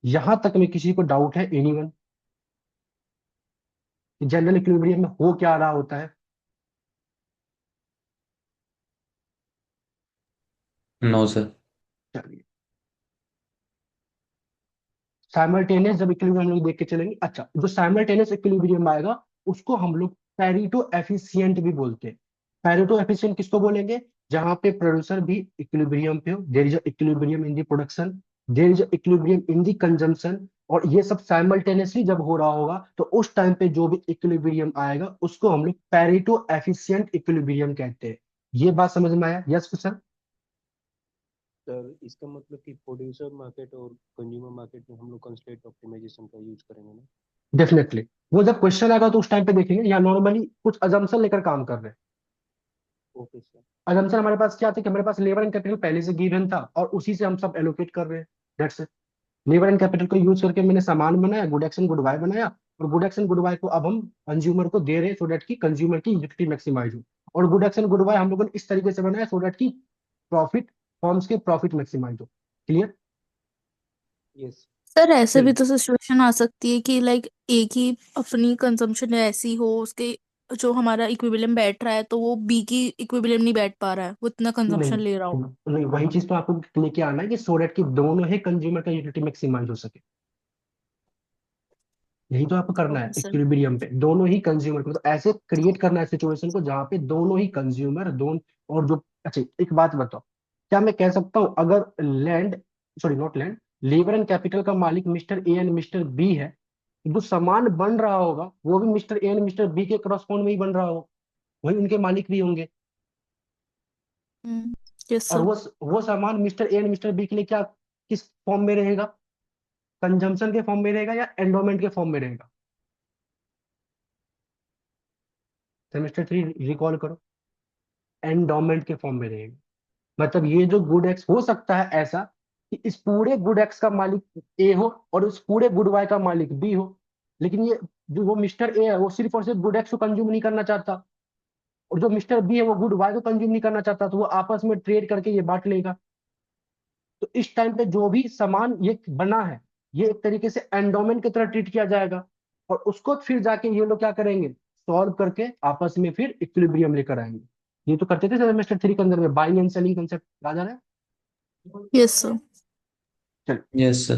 यहां तक में किसी को डाउट है एनीवन? जनरल इक्विलिब्रियम में हो क्या रहा होता है? No sir. चलिए, साइमल्टेनियस जब इक्विलिब्रियम हम लोग देख के चलेंगे। अच्छा, जो साइमल्टेनियस इक्विलिब्रियम आएगा उसको हम लोग पैरेटो एफिशिएंट भी बोलते हैं। पैरेटो एफिशिएंट किसको बोलेंगे? जहां पे प्रोड्यूसर भी इक्विलिब्रियम पे हो, there is equilibrium in the production, there is equilibrium in the consumption, और ये सब साइमल्टेनियसली जब हो रहा होगा तो उस टाइम पे जो भी इक्विलिब्रियम आएगा उसको हम लोग पैरेटो एफिशिएंट इक्विलिब्रियम कहते हैं। ये बात समझ में आया? Yes sir. सर इसका मतलब कि प्रोड्यूसर मार्केट और कंज्यूमर मार्केट में हम लोग कंस्ट्रेंट ऑप्टिमाइजेशन का यूज करेंगे ना? डेफिनेटली, वो जब क्वेश्चन आएगा तो उस टाइम पे देखेंगे। या नॉर्मली कुछ अजम्पशन लेकर काम कर रहे हैं। Okay sir. अजम्पशन हमारे पास क्या थे कि हमारे पास लेबर एंड कैपिटल पहले से गिवन था और उसी से हम सब एलोकेट कर रहे हैं। That's it. Labour and capital को यूज करके मैंने सामान बनाया, good X and good Y बनाया, और good X and good Y को अब हम कंज्यूमर को दे रहे हैं सो डेट की कंज्यूमर की यूटिलिटी मैक्सिमाइज हो। और good X and good Y हम लोगों ने इस तरीके से बनाया सो डेट की प्रॉफिट फॉर्म्स के प्रॉफिट मैक्सिमाइज हो। क्लियर? यस। सर ऐसे भी चलिए, तो सिचुएशन आ सकती है कि लाइक एक ही अपनी कंजम्पशन ऐसी हो, उसके जो हमारा इक्विलिब्रियम बैठ रहा है तो वो बी की इक्विलिब्रियम नहीं बैठ पा रहा है, वो इतना नहीं कंजम्पशन ले रहा हो। नहीं, वही चीज तो आपको लेके आना है कि सो डेट की दोनों ही कंज्यूमर का यूटिलिटी मैक्सिमाइज हो सके। यही तो आपको करना है ओके सर। इक्विलिब्रियम पे, दोनों ही कंज्यूमर को, तो ऐसे क्रिएट करना है सिचुएशन को जहां पे दोनों ही कंज्यूमर दोनों। और जो, अच्छा एक बात बताओ, क्या मैं कह सकता हूँ अगर land, sorry not land, labour and capital का मालिक mister A and mister B है, तो जो सामान बन रहा होगा वो भी mister A and mister B के क्रॉसपोंड में ही बन रहा होगा, वही उनके मालिक भी होंगे। यस और सर। वो सामान mister A and mister B के लिए क्या, किस फॉर्म में रहेगा? कंजम्पशन के फॉर्म में रहेगा या एंडोमेंट के फॉर्म में रहेगा? सेमेस्टर 3 रिकॉल करो, एंडोमेंट के फॉर्म में रहेगा। मतलब ये जो गुड एक्स हो सकता है ऐसा कि इस पूरे गुड एक्स का मालिक ए हो और उस पूरे गुड वाई का मालिक बी हो, लेकिन ये जो वो मिस्टर ए है वो सिर्फ और सिर्फ गुड एक्स को कंज्यूम नहीं करना चाहता, और जो मिस्टर बी है वो गुड वाई को कंज्यूम नहीं करना चाहता, तो वो आपस में ट्रेड करके ये बांट लेगा। तो इस टाइम पे जो भी सामान ये बना है ये एक तरीके से एंडोमेंट की तरह ट्रीट किया जाएगा, और उसको फिर जाके ये लोग क्या करेंगे, सॉल्व करके आपस में फिर इक्विलिब्रियम लेकर आएंगे। ये तो करते थे सेमेस्टर 3 के अंदर में, बाइंग एंड सेलिंग कंसेप्ट आ जा रहा है। Yes sir. चलो, यस सर।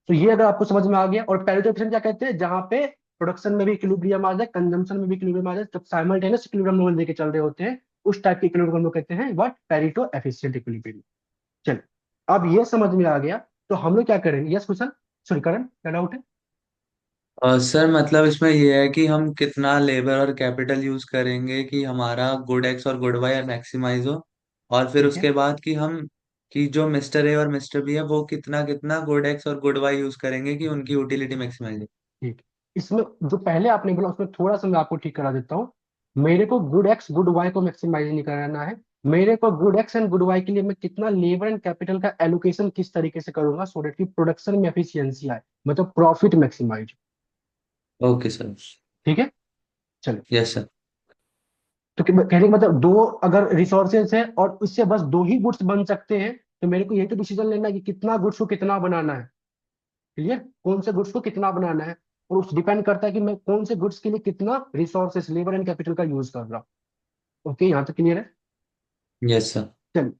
तो ये अगर आपको समझ में आ गया। और पैरेटो एफिशिएंट क्या कहते हैं, जहां पे प्रोडक्शन में भी इक्विलिब्रियम आ जाए, कंजम्पशन में भी इक्विलिब्रियम आ जाए, जब साइमल्टेनियस इक्विलिब्रियम लेवल लेके चल रहे होते हैं, उस टाइप के इक्विलिब्रियम हम लोग कहते हैं व्हाट, पेरिटो एफिशिएंट इक्विलिब्रियम। चलिए, अब ये समझ में आ गया, तो हम लोग क्या करेंगे? यस कुशल, सॉरी करण, क्या डाउट है? सर मतलब इसमें ये है कि हम कितना लेबर और कैपिटल यूज करेंगे कि हमारा गुड एक्स और गुड वाई मैक्सिमाइज हो, और फिर ठीक है, उसके बाद कि हम कि जो मिस्टर ए और मिस्टर बी है वो कितना कितना गुड एक्स और गुड वाई यूज करेंगे कि उनकी यूटिलिटी मैक्सिमाइज हो। ठीक। इसमें जो पहले आपने बोला उसमें थोड़ा सा मैं आपको ठीक करा देता हूँ। मेरे को गुड एक्स गुड वाई को मैक्सिमाइज नहीं कराना है, मेरे को good X and good Y के लिए मैं कितना लेबर एंड कैपिटल का एलोकेशन किस तरीके से करूंगा, सो डेट की प्रोडक्शन में एफिशिएंसी आए, मतलब प्रॉफिट मैक्सिमाइज। Okay sir. ठीक है, चलो। Yes sir. तो कहने का मतलब, दो अगर रिसोर्सेज है और उससे बस दो ही गुड्स बन सकते हैं, तो मेरे को यही तो डिसीजन लेना है कि कितना गुड्स को कितना बनाना है। क्लियर, कौन से गुड्स को कितना बनाना है, और उस डिपेंड करता है कि मैं कौन से गुड्स के लिए कितना रिसोर्सेस, लेबर एंड कैपिटल का यूज कर रहा हूँ। ओके, यहाँ तक क्लियर है? Yes sir. चलिए,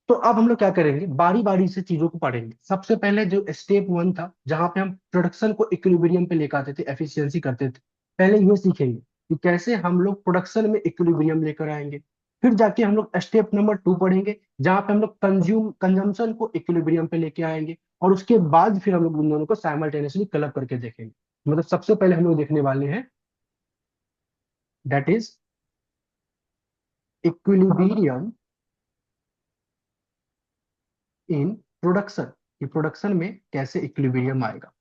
तो अब हम लोग क्या करेंगे, बारी बारी से चीजों को पढ़ेंगे। सबसे पहले जो स्टेप वन था, जहां पे हम प्रोडक्शन को इक्विलिब्रियम पे लेकर आते थे, एफिशिएंसी करते थे, पहले ये सीखेंगे कि कैसे हम लोग प्रोडक्शन में इक्विलिब्रियम लेकर आएंगे। फिर जाके हम लोग स्टेप नंबर 2 पढ़ेंगे, जहां पे हम लोग कंजम्पशन को इक्विलिब्रियम पे लेके आएंगे, और उसके बाद फिर हम लोग उन दोनों को साइमल्टेनियसली क्लब करके देखेंगे। मतलब सबसे पहले हम लोग देखने वाले हैं, that is equilibrium in production, कि प्रोडक्शन में कैसे इक्विलिब्रियम आएगा।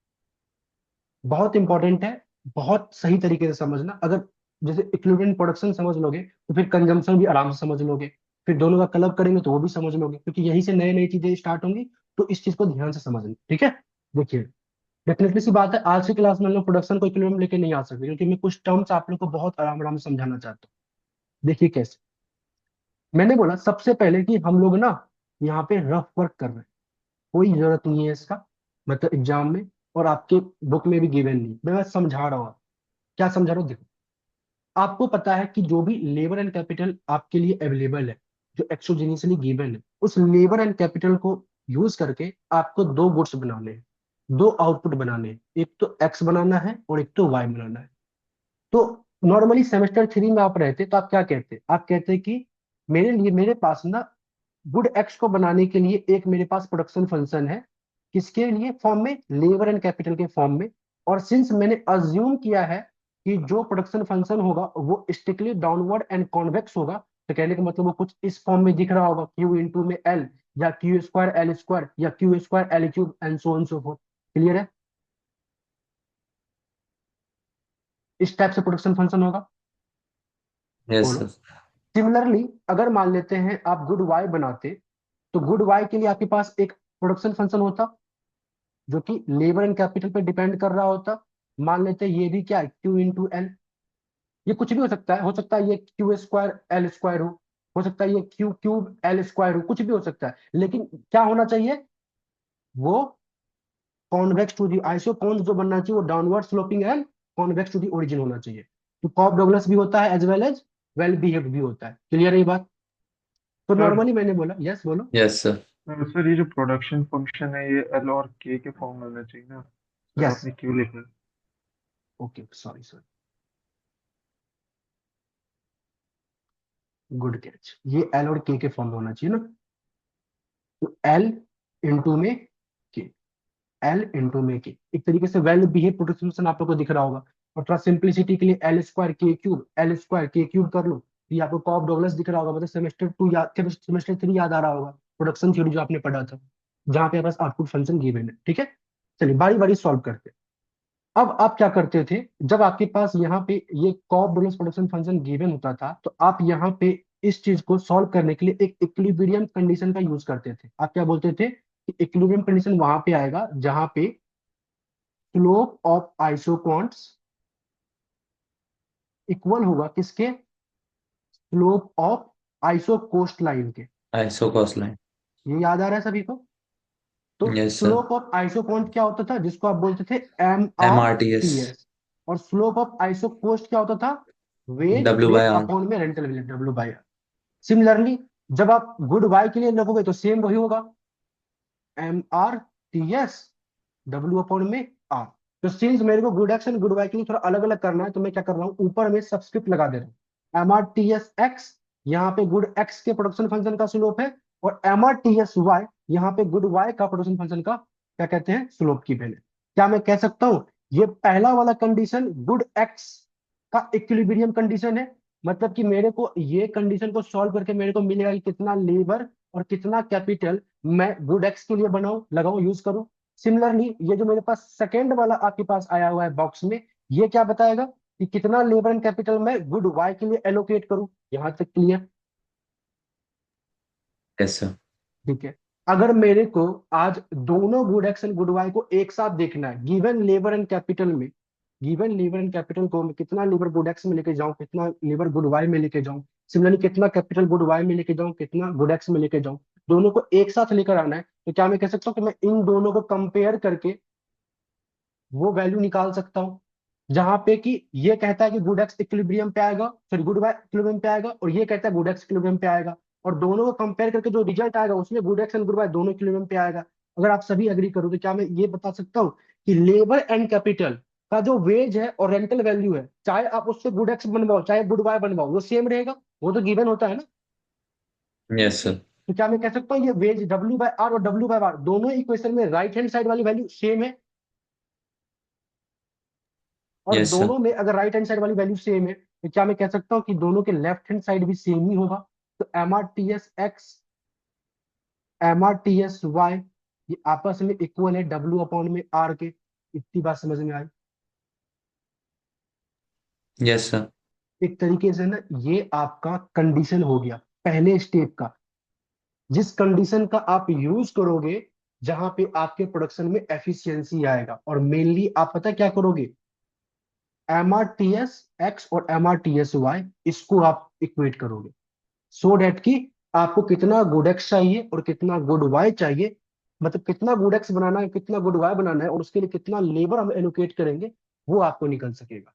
बहुत इंपॉर्टेंट है, बहुत सही तरीके से समझना। अगर जैसे इक्विलिब्रियम प्रोडक्शन समझ लोगे, तो फिर कंजम्पशन भी आराम से समझ लोगे, फिर दोनों का क्लब करेंगे तो वो भी समझ लोगे, क्योंकि यहीं से नई नई चीजें स्टार्ट होंगी। तो इस चीज को ध्यान से समझना, ठीक है? देखिए, डेफिनेटली सी बात है, आज की क्लास में हम लोग प्रोडक्शन को इक्विलिब्रियम लेके नहीं आ सकते, क्योंकि मैं कुछ टर्म्स आप लोग को बहुत आराम आराम से समझाना चाहता हूँ। देखिए कैसे, मैंने बोला सबसे पहले कि हम लोग ना यहाँ पे रफ वर्क कर रहे हैं, कोई जरूरत नहीं है इसका, मतलब एग्जाम में और आपके बुक में भी गिवन नहीं, मैं बस समझा रहा हूँ। क्या समझा रहा हूँ, देखो। आपको पता है कि जो भी लेबर एंड कैपिटल आपके लिए अवेलेबल है, जो एक्सोजेनियसली गिवन है, उस लेबर एंड कैपिटल को यूज करके आपको दो गुड्स बनाने हैं, दो आउटपुट बनाने हैं, एक तो एक्स बनाना है और एक तो वाई बनाना है। तो नॉर्मली सेमेस्टर 3 में आप रहते तो आप क्या कहते, आप कहते कि मेरे लिए, मेरे पास ना गुड एक्स को बनाने के लिए एक मेरे पास प्रोडक्शन फंक्शन है, किसके लिए, फॉर्म में, लेबर एंड कैपिटल के फॉर्म में। और सिंस मैंने अज्यूम किया है कि जो प्रोडक्शन फंक्शन होगा वो स्ट्रिक्टली डाउनवर्ड एंड कॉन्वेक्स होगा, तो कहने का मतलब वो कुछ इस फॉर्म में दिख रहा होगा, क्यू इंटू में एल, या क्यू स्क्वायर एल स्क्वायर, या Q square L cube, and so on so fourth. Clear है? इस टाइप से प्रोडक्शन फंक्शन होगा। यस बोलो। सर। सिमिलरली अगर मान लेते हैं आप गुड वाई बनाते, तो गुड वाई के लिए आपके पास एक प्रोडक्शन फंक्शन होता, जो कि लेबर एंड कैपिटल पे डिपेंड कर रहा होता। मान लेते हैं ये भी क्या है, क्यू इंटू एल। ये कुछ भी हो सकता है, हो सकता है ये क्यू स्क्वायर एल स्क्वायर हो सकता है ये क्यू क्यूब एल स्क्वायर हो, कुछ भी हो सकता है, लेकिन क्या होना चाहिए, वो कॉन्वेक्स टू दी आइसोकोन्स जो बनना चाहिए, वो downward sloping and convex to the origin होना चाहिए। तो कॉप डगलस भी होता है, as well as well behaved भी होता है। क्लियर है ये बात? तो सर नॉर्मली मैंने बोला, यस बोलो। Yes sir. सर ये जो प्रोडक्शन फंक्शन है ये एल और के फॉर्म में होना चाहिए ना सर, यस, आपने क्यों लिखा है? Okay, sorry sir, good catch, ये एल और के फॉर्म में होना चाहिए ना। तो एल इंटू में के, एल इंटू में के, एक तरीके से वेल बिहेव प्रोटेक्शन आप लोग को दिख रहा होगा। और थोड़ा सिंप्लिसिटी के लिए एल स्क्वायर के क्यूब, एल स्क्वायर के क्यूब कर लो, तो ये आपको कॉप डॉगलस दिख रहा होगा, मतलब सेमेस्टर 2 याद, सेमेस्टर 3 याद आ रहा होगा, प्रोडक्शन थ्योरी जो आपने पढ़ा था, जहाँ पे बस आउटपुट फंक्शन गिवन है। ठीक है, चलिए बारी बारी सॉल्व करते हैं। अब आप क्या करते थे, जब आपके पास यहाँ पे ये Cobb Douglas production function given होता था, तो आप यहाँ पे इस चीज को सॉल्व करने के लिए एक इक्विलिब्रियम कंडीशन का यूज करते थे। आप क्या बोलते थे कि इक्विलिब्रियम कंडीशन वहां पे आएगा जहां पे स्लोप ऑफ आइसोकॉन्ट्स इक्वल होगा किसके, स्लोप ऑफ आइसोकोस्ट लाइन के। Isocost line. ये याद आ रहा है सभी को? तो yes sir. Slope of isoquant क्या होता था, जिसको आप बोलते थे M M R R T S. T S. और स्लोप ऑफ आइसोकोस्ट क्या होता था, wage W by wage R. Upon में rental wage, W by R. Similarly जब आप गुड वाई के लिए लगोगे तो सेम वही होगा, M R T S, W upon में आर। तो सिंस मेरे को good X and good Y के लिए थोड़ा अलग अलग करना है, तो मैं क्या कर रहा हूँ, ऊपर में सबस्क्रिप्ट लगा दे रहा हूँ, M R T S X यहाँ पे गुड एक्स के प्रोडक्शन फंक्शन का स्लोप है, और M R T S Y यहाँ पे गुड वाई का प्रोडक्शन फंक्शन का क्या कहते हैं, स्लोप की वैल्यू। क्या मैं कह सकता हूँ ये पहला वाला कंडीशन गुड एक्स का इक्विलिब्रियम कंडीशन है, मतलब कि मेरे को ये कंडीशन को सॉल्व करके मेरे को मिलेगा कि कितना लेबर और कितना कैपिटल मैं गुड एक्स के लिए बनाऊं, लगाऊं, यूज करूं। सिमिलरली ये जो मेरे पास सेकेंड वाला आपके पास आया हुआ है बॉक्स में, ये क्या बताएगा कि कितना लेबर एंड कैपिटल मैं गुड वाई के लिए एलोकेट करूं। यहां तक क्लियर? Yes sir. ठीक है। अगर मेरे को आज दोनों good X and good Y को एक साथ देखना है, गिवन लेबर एंड कैपिटल में, गिवन लेबर एंड कैपिटल को मैं कितना लेबर गुड एक्स में लेके जाऊं, कितना लेबर गुड वाई में लेके जाऊं, सिमिलरली कितना कैपिटल गुड वाई में लेके जाऊं, कितना गुड एक्स में लेके जाऊं, दोनों को एक साथ लेकर आना है, तो क्या मैं कह सकता हूँ कि मैं इन दोनों को कंपेयर करके वो वैल्यू निकाल सकता हूँ जहां पे कि ये कहता है कि गुड एक्स इक्विलिब्रियम पे आएगा, सॉरी गुड वाई इक्विलिब्रियम पे आएगा, और ये कहता है गुड एक्स इक्विलिब्रियम पे आएगा, और दोनों को कंपेयर करके जो रिजल्ट आएगा उसमें good X and good Y दोनों इक्विलिब्रियम पे आएगा। अगर आप सभी एग्री करो तो क्या मैं ये बता सकता हूँ कि लेबर एंड कैपिटल का जो वेज है और रेंटल वैल्यू है, चाहे आप उससे गुड एक्स बनवाओ चाहे गुड वाई बनवाओ, वो सेम रहेगा, वो तो गिवन होता है ना। Yes sir. तो क्या मैं कह सकता हूँ ये वेज डब्ल्यू बाय आर और डब्ल्यू बाय आर दोनों इक्वेशन में राइट हैंड साइड वाली वैल्यू सेम है, और यस सर। दोनों में अगर राइट हैंड साइड वाली वैल्यू सेम है तो क्या मैं कह सकता हूँ कि दोनों के लेफ्ट हैंड साइड भी सेम ही होगा। तो M R T S X M R T S Y ये आपस में इक्वल है डब्ल्यू अपॉन में आर के। इतनी बात समझ में आई? Yes sir. एक तरीके से ना ये आपका कंडीशन हो गया पहले स्टेप का, जिस कंडीशन का आप यूज करोगे जहां पे आपके प्रोडक्शन में एफिशिएंसी आएगा, और मेनली आप पता क्या करोगे, M R T S X और M R T S Y इसको आप इक्वेट करोगे, सो डेट कि आपको कितना गुड एक्स चाहिए और कितना गुड वाई चाहिए, मतलब कितना गुड एक्स बनाना है कितना गुड वाई बनाना है, और उसके लिए कितना लेबर हम एलोकेट करेंगे, वो आपको निकल सकेगा।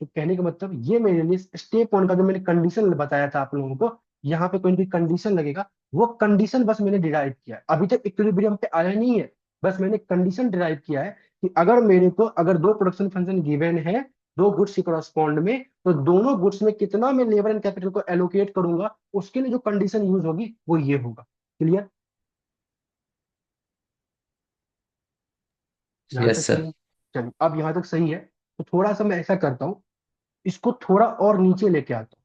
तो कहने का मतलब ये मेरे लिए स्टेप वन का जो मैंने कंडीशन बताया था आप लोगों को, यहाँ पे कोई भी कंडीशन लगेगा, वो कंडीशन बस मैंने डिराइव किया है, अभी तक इक्विलिब्रियम पे आया नहीं है, बस मैंने कंडीशन डिराइव किया है कि अगर मेरे को अगर दो प्रोडक्शन फंक्शन गिवन है दो गुड्स के करस्पॉन्ड में, तो दोनों गुड्स में कितना मैं लेबर एंड कैपिटल को एलोकेट करूंगा, उसके लिए जो कंडीशन यूज होगी वो ये होगा। क्लियर? यहाँ यस तक सर। सही? चलिए अब यहाँ तक सही है, तो थोड़ा सा मैं ऐसा करता हूँ, इसको थोड़ा और नीचे लेके आता हूँ,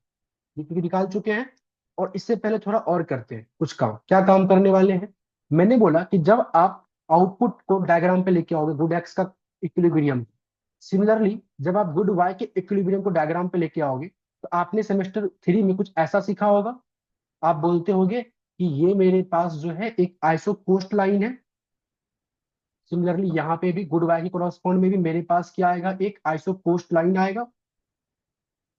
ये क्योंकि निकाल चुके हैं, और इससे पहले थोड़ा और करते हैं कुछ काम। क्या काम करने वाले हैं, मैंने बोला कि जब आप आउटपुट को डायग्राम पे लेके आओगे गुड एक्स का इक्विलिब्रियम, सिमिलरली जब आप गुड वाई के इक्विलिब्रियम को डायग्राम पे लेके आओगे, तो आपने सेमेस्टर 3 में कुछ ऐसा सीखा होगा, आप बोलते होगे कि ये मेरे पास जो है एक आइसो कोस्ट लाइन है, सिमिलरली यहाँ पे भी गुड वाई के कॉरस्पॉन्ड में भी मेरे पास क्या आएगा, एक आइसो कोस्ट लाइन आएगा।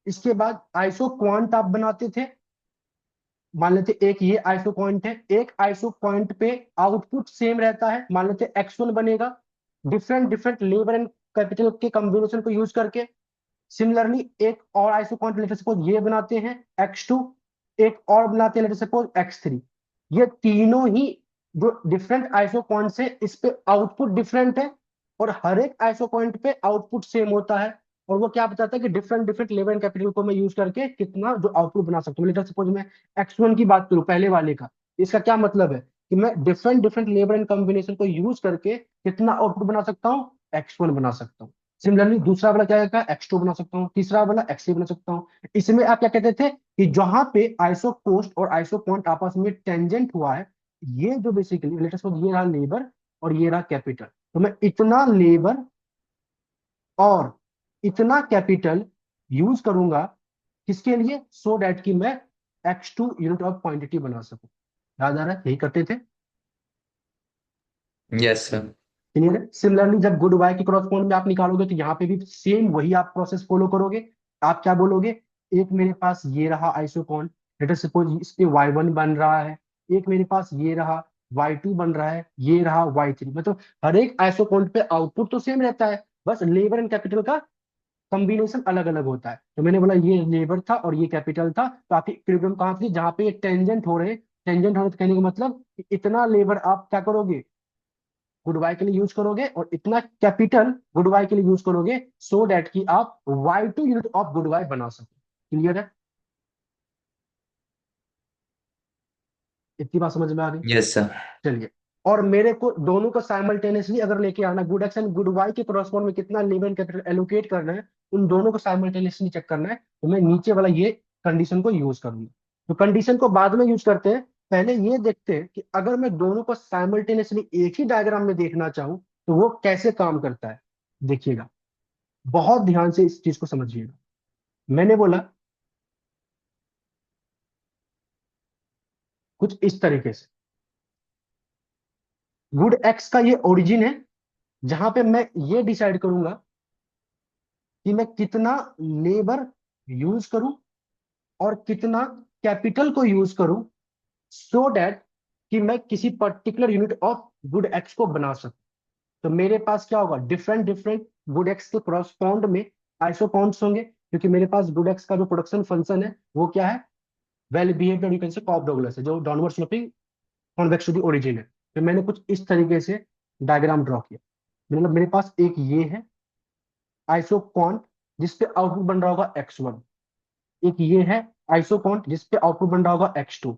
इसके बाद आइसो क्वांट आप बनाते थे, मान लेते एक ये आइसो पॉइंट है, एक आइसो पॉइंट पे आउटपुट सेम रहता है, मान लेते x1 बनेगा, different different labour and capital के कॉम्बिनेशन को यूज करके। सिमिलरली एक और आइसो पॉइंट लेटर सपोज ये बनाते हैं x2, एक और बनाते हैं लेटर सपोज x3, ये तीनों ही जो डिफरेंट आइसो पॉइंट्स है इस पे आउटपुट डिफरेंट है, और हर एक आइसो पॉइंट पे आउटपुट सेम होता है, और वो क्या बताता है कि different different labour and capital को मैं यूज करके कितना जो आउटपुट बना सकता हूँ। लेटर सपोज मैं x1 की बात करूं पहले वाले का, इसका क्या मतलब है कि मैं different different labour and combination को यूज करके कितना आउटपुट बना सकता हूँ, x1 बना सकता हूँ। सिमिलरली दूसरा वाला क्या है, x2 बना सकता हूँ, तीसरा वाला x3 बना सकता हूँ। इसमें आप क्या कहते थे कि जहां पे आइसो कोस्ट और आइसो पॉइंट आपस में टेंजेंट हुआ है, ये जो बेसिकली लेटर सपोज ये रहा लेबर और ये रहा कैपिटल, तो मैं इतना लेबर और इतना कैपिटल यूज करूंगा किसके लिए, सो डैट कि मैं x2 यूनिट ऑफ क्वांटिटी बना सकूं। याद आ रहा है यही करते थे? Yes sir. क्लियर है? सिमिलरली जब गुड वाई के क्रॉसपॉन्ड में आप निकालोगे तो यहाँ पे भी सेम वही आप प्रोसेस फॉलो करोगे। आप क्या बोलोगे, एक मेरे पास ये रहा आइसोकॉन, लेट अस सपोज इस पे y1 बन रहा है, एक मेरे पास ये रहा y2 बन रहा है, ये रहा y3, मतलब हर एक आइसोकॉन पे आउटपुट तो सेम रहता है, बस लेबर एंड कैपिटल का कॉम्बिनेशन अलग अलग होता है। तो मैंने बोला ये लेबर था और ये कैपिटल था, तो आपकी इक्विलिब्रियम कहाँ थी, जहाँ पे ये टेंजेंट हो रहे, टेंजेंट होने कहने का मतलब कि इतना लेबर आप क्या करोगे गुड वाई के लिए यूज करोगे और इतना कैपिटल गुड वाई के लिए यूज करोगे, सो डैट कि आप y2 unit of good Y बना सको। क्लियर है? इतनी बात समझ में आ गई? Yes sir. चलिए, और मेरे को दोनों को साइमल्टेनियसली अगर लेके आना, good X and good Y के करस्पॉन्ड में कितना लेबर कैपिटल एलोकेट करना है, उन दोनों को साइमल्टेनियसली चेक करना है, तो मैं नीचे वाला ये कंडीशन को यूज करूंगा। तो कंडीशन को बाद में यूज करते हैं, पहले ये देखते हैं कि अगर मैं दोनों को साइमल्टेनियसली एक ही डायग्राम में देखना चाहूं तो वो कैसे काम करता है। देखिएगा, बहुत ध्यान से इस चीज को समझिएगा। मैंने बोला कुछ इस तरीके से, गुड एक्स का ये ओरिजिन है, जहां पे मैं ये डिसाइड करूंगा कि मैं कितना लेबर यूज करूं और कितना कैपिटल को यूज करूं, सो डैट कि मैं किसी particular unit of good x को बना सकूं। तो मेरे पास क्या होगा, डिफरेंट डिफरेंट गुड एक्स के करस्पॉन्ड में आइसोकॉन्ट्स होंगे, क्योंकि मेरे पास गुड एक्स का जो प्रोडक्शन फंक्शन है वो क्या है, well behaved you can say cough Douglas है, जो downward sloping convex to the origin है। तो मैंने कुछ इस तरीके से डायग्राम ड्रॉ किया। मतलब मेरे पास एक ये है आइसोकॉन्ट जिसपे आउटपुट बन रहा होगा x1, एक ये है आइसोकॉन्ट जिसपे आउटपुट बन रहा होगा x2,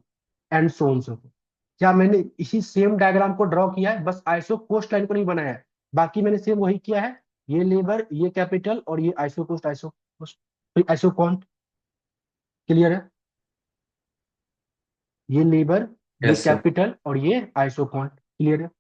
and so on so fourth. क्या मैंने इसी सेम डायग्राम को ड्रॉ किया है, बस आइसो कोस्ट लाइन को नहीं बनाया है, बाकी मैंने सेम वही किया है, ये लेबर ये कैपिटल और ये iso cost iso cost isoquant. Clear है? ये लेबर ये यस सर। कैपिटल और ये आइसोकॉन्ट। क्लियर है?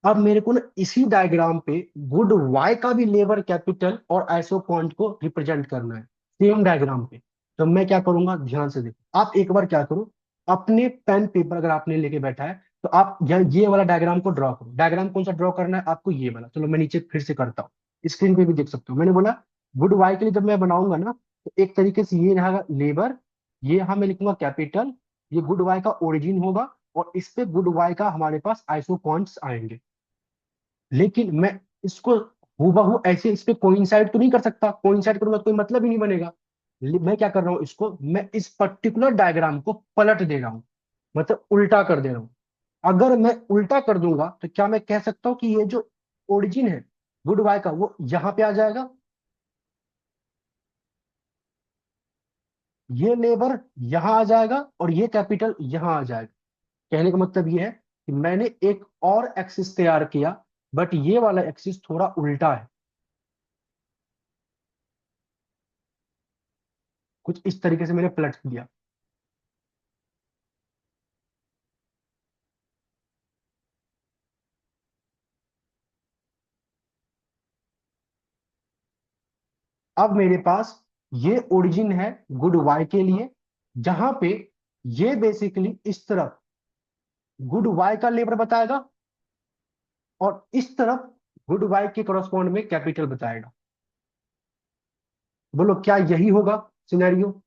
अब मेरे को ना इसी डायग्राम पे गुड वाई का भी लेबर कैपिटल और आइसोकॉन्ट को रिप्रेजेंट करना है सेम डायग्राम पे। तो मैं क्या करूंगा, ध्यान से देखो, आप एक बार क्या करो, अपने पेन पेपर अगर आपने लेके बैठा है तो आप ये वाला डायग्राम को ड्रॉ करो। डायग्राम कौन सा ड्रॉ करना है आपको, ये वाला। चलो मैं नीचे फिर से करता हूँ, स्क्रीन पे भी देख सकते हो। मैंने बोला गुड वाई के लिए जब मैं बनाऊंगा ना, तो एक तरीके से ये रहेगा लेबर, ये यहां मैं लिखूंगा कैपिटल, ये गुड वाई का ओरिजिन होगा, और इस पे गुड वाई का हमारे पास आइसोकॉन्ट्स आएंगे। लेकिन मैं इसको हूबहू ऐसे इस पे कोइंसाइड तो नहीं कर सकता, कोइंसाइड करूंगा तो कोई मतलब ही नहीं बनेगा। मैं क्या कर रहा हूं, इसको मैं इस पर्टिकुलर डायग्राम को पलट दे रहा हूं, मतलब उल्टा कर दे रहा हूं। अगर मैं उल्टा कर दूंगा तो क्या मैं कह सकता हूं कि ये जो ओरिजिन है गुड बाय का वो यहां पे आ जाएगा, ये लेबर यहां आ जाएगा और ये कैपिटल यहां आ जाएगा। कहने का मतलब ये है कि मैंने एक और एक्सिस तैयार किया, बट ये वाला एक्सिस थोड़ा उल्टा है। कुछ इस तरीके से मैंने पलट दिया। अब मेरे पास ये ओरिजिन है गुड वाई के लिए, जहां पे ये बेसिकली इस तरफ गुड वाई का लेबर बताएगा और इस तरफ गुड वाई के करस्पॉन्ड में कैपिटल बताएगा। बोलो क्या यही होगा सिनेरियो?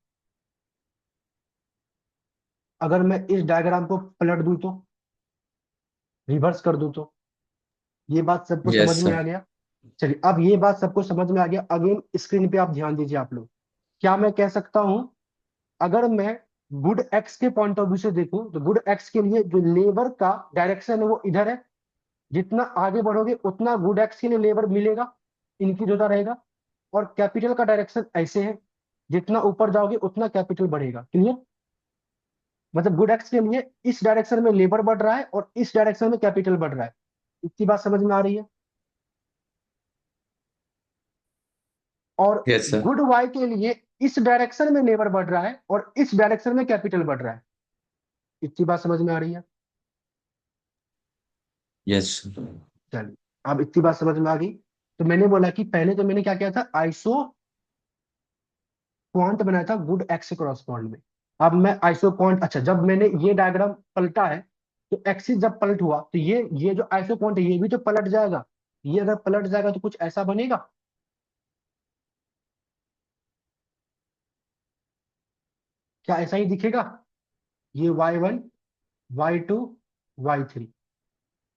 अगर मैं इस डायग्राम को पलट दूं तो, रिवर्स कर दूं तो, ये बात सबको समझ यस में आ सर। गया? चलिए, अब ये बात सबको समझ में आ गया, अगेन स्क्रीन पे आप ध्यान दीजिए आप लोग। क्या मैं कह सकता हूं, अगर मैं गुड एक्स के पॉइंट ऑफ व्यू से देखूं तो गुड एक्स के लिए जो लेबर का डायरेक्शन है वो इधर है, जितना आगे बढ़ोगे उतना गुड एक्स के लिए लेबर मिलेगा, इंक्रीज होता रहेगा। और कैपिटल का डायरेक्शन ऐसे है, जितना ऊपर जाओगे उतना कैपिटल बढ़ेगा। क्लियर? मतलब गुड एक्स के लिए इस डायरेक्शन में लेबर बढ़ रहा है और इस डायरेक्शन में कैपिटल बढ़ रहा है। इतनी बात समझ में आ रही है? और यस सर। गुड वाई के लिए इस डायरेक्शन में लेबर बढ़ रहा है और इस डायरेक्शन में कैपिटल बढ़ रहा है। इतनी बात समझ में आ रही है? यस। चलिए, अब इतनी बात समझ में आ गई। तो मैंने बोला कि पहले तो मैंने क्या किया था, आइसो क्वांट बनाया था गुड एक्स क्रॉसपॉन्ड में। अब मैं आइसो क्वांट, अच्छा, जब मैंने ये डायग्राम पलटा है तो एक्सिस जब पलट हुआ तो ये जो आइसो क्वांट है ये भी तो पलट जाएगा। ये अगर पलट जाएगा तो कुछ ऐसा बनेगा, क्या ऐसा ही दिखेगा? ये y1 y2 y3,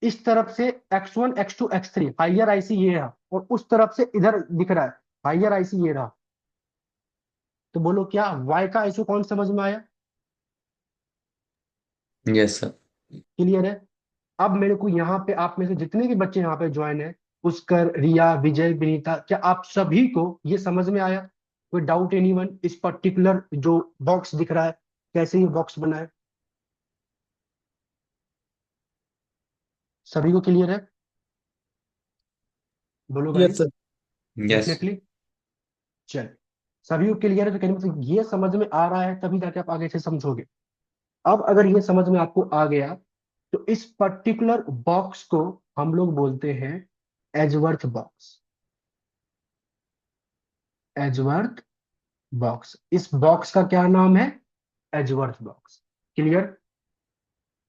इस तरफ से x1 x2 x3 higher IC ये रहा, और उस तरफ से इधर दिख रहा है हाइयर आईसी ये रहा। तो बोलो क्या y का आइसो कौन समझ में आया? Yes sir. क्लियर है? अब मेरे को यहाँ पे आप में से जितने भी बच्चे यहाँ पे ज्वाइन है, पुष्कर, रिया, विजय, विनीता, क्या आप सभी को ये समझ में आया? कोई डाउट एनीवन? इस पर्टिकुलर जो बॉक्स दिख रहा है, कैसे ये बॉक्स बना है, सभी को क्लियर है? बोलो yes guys. Sir. Yes. Definitely. चल, सभी को क्लियर है तो कहने मतलब ये समझ में आ रहा है, तभी जाके आप आगे से समझोगे। अब अगर ये समझ में आपको आ गया, तो इस पर्टिकुलर बॉक्स को हम लोग बोलते हैं एजवर्थ बॉक्स। एजवर्थ बॉक्स, इस बॉक्स का क्या नाम है? Edgeworth box. Clear?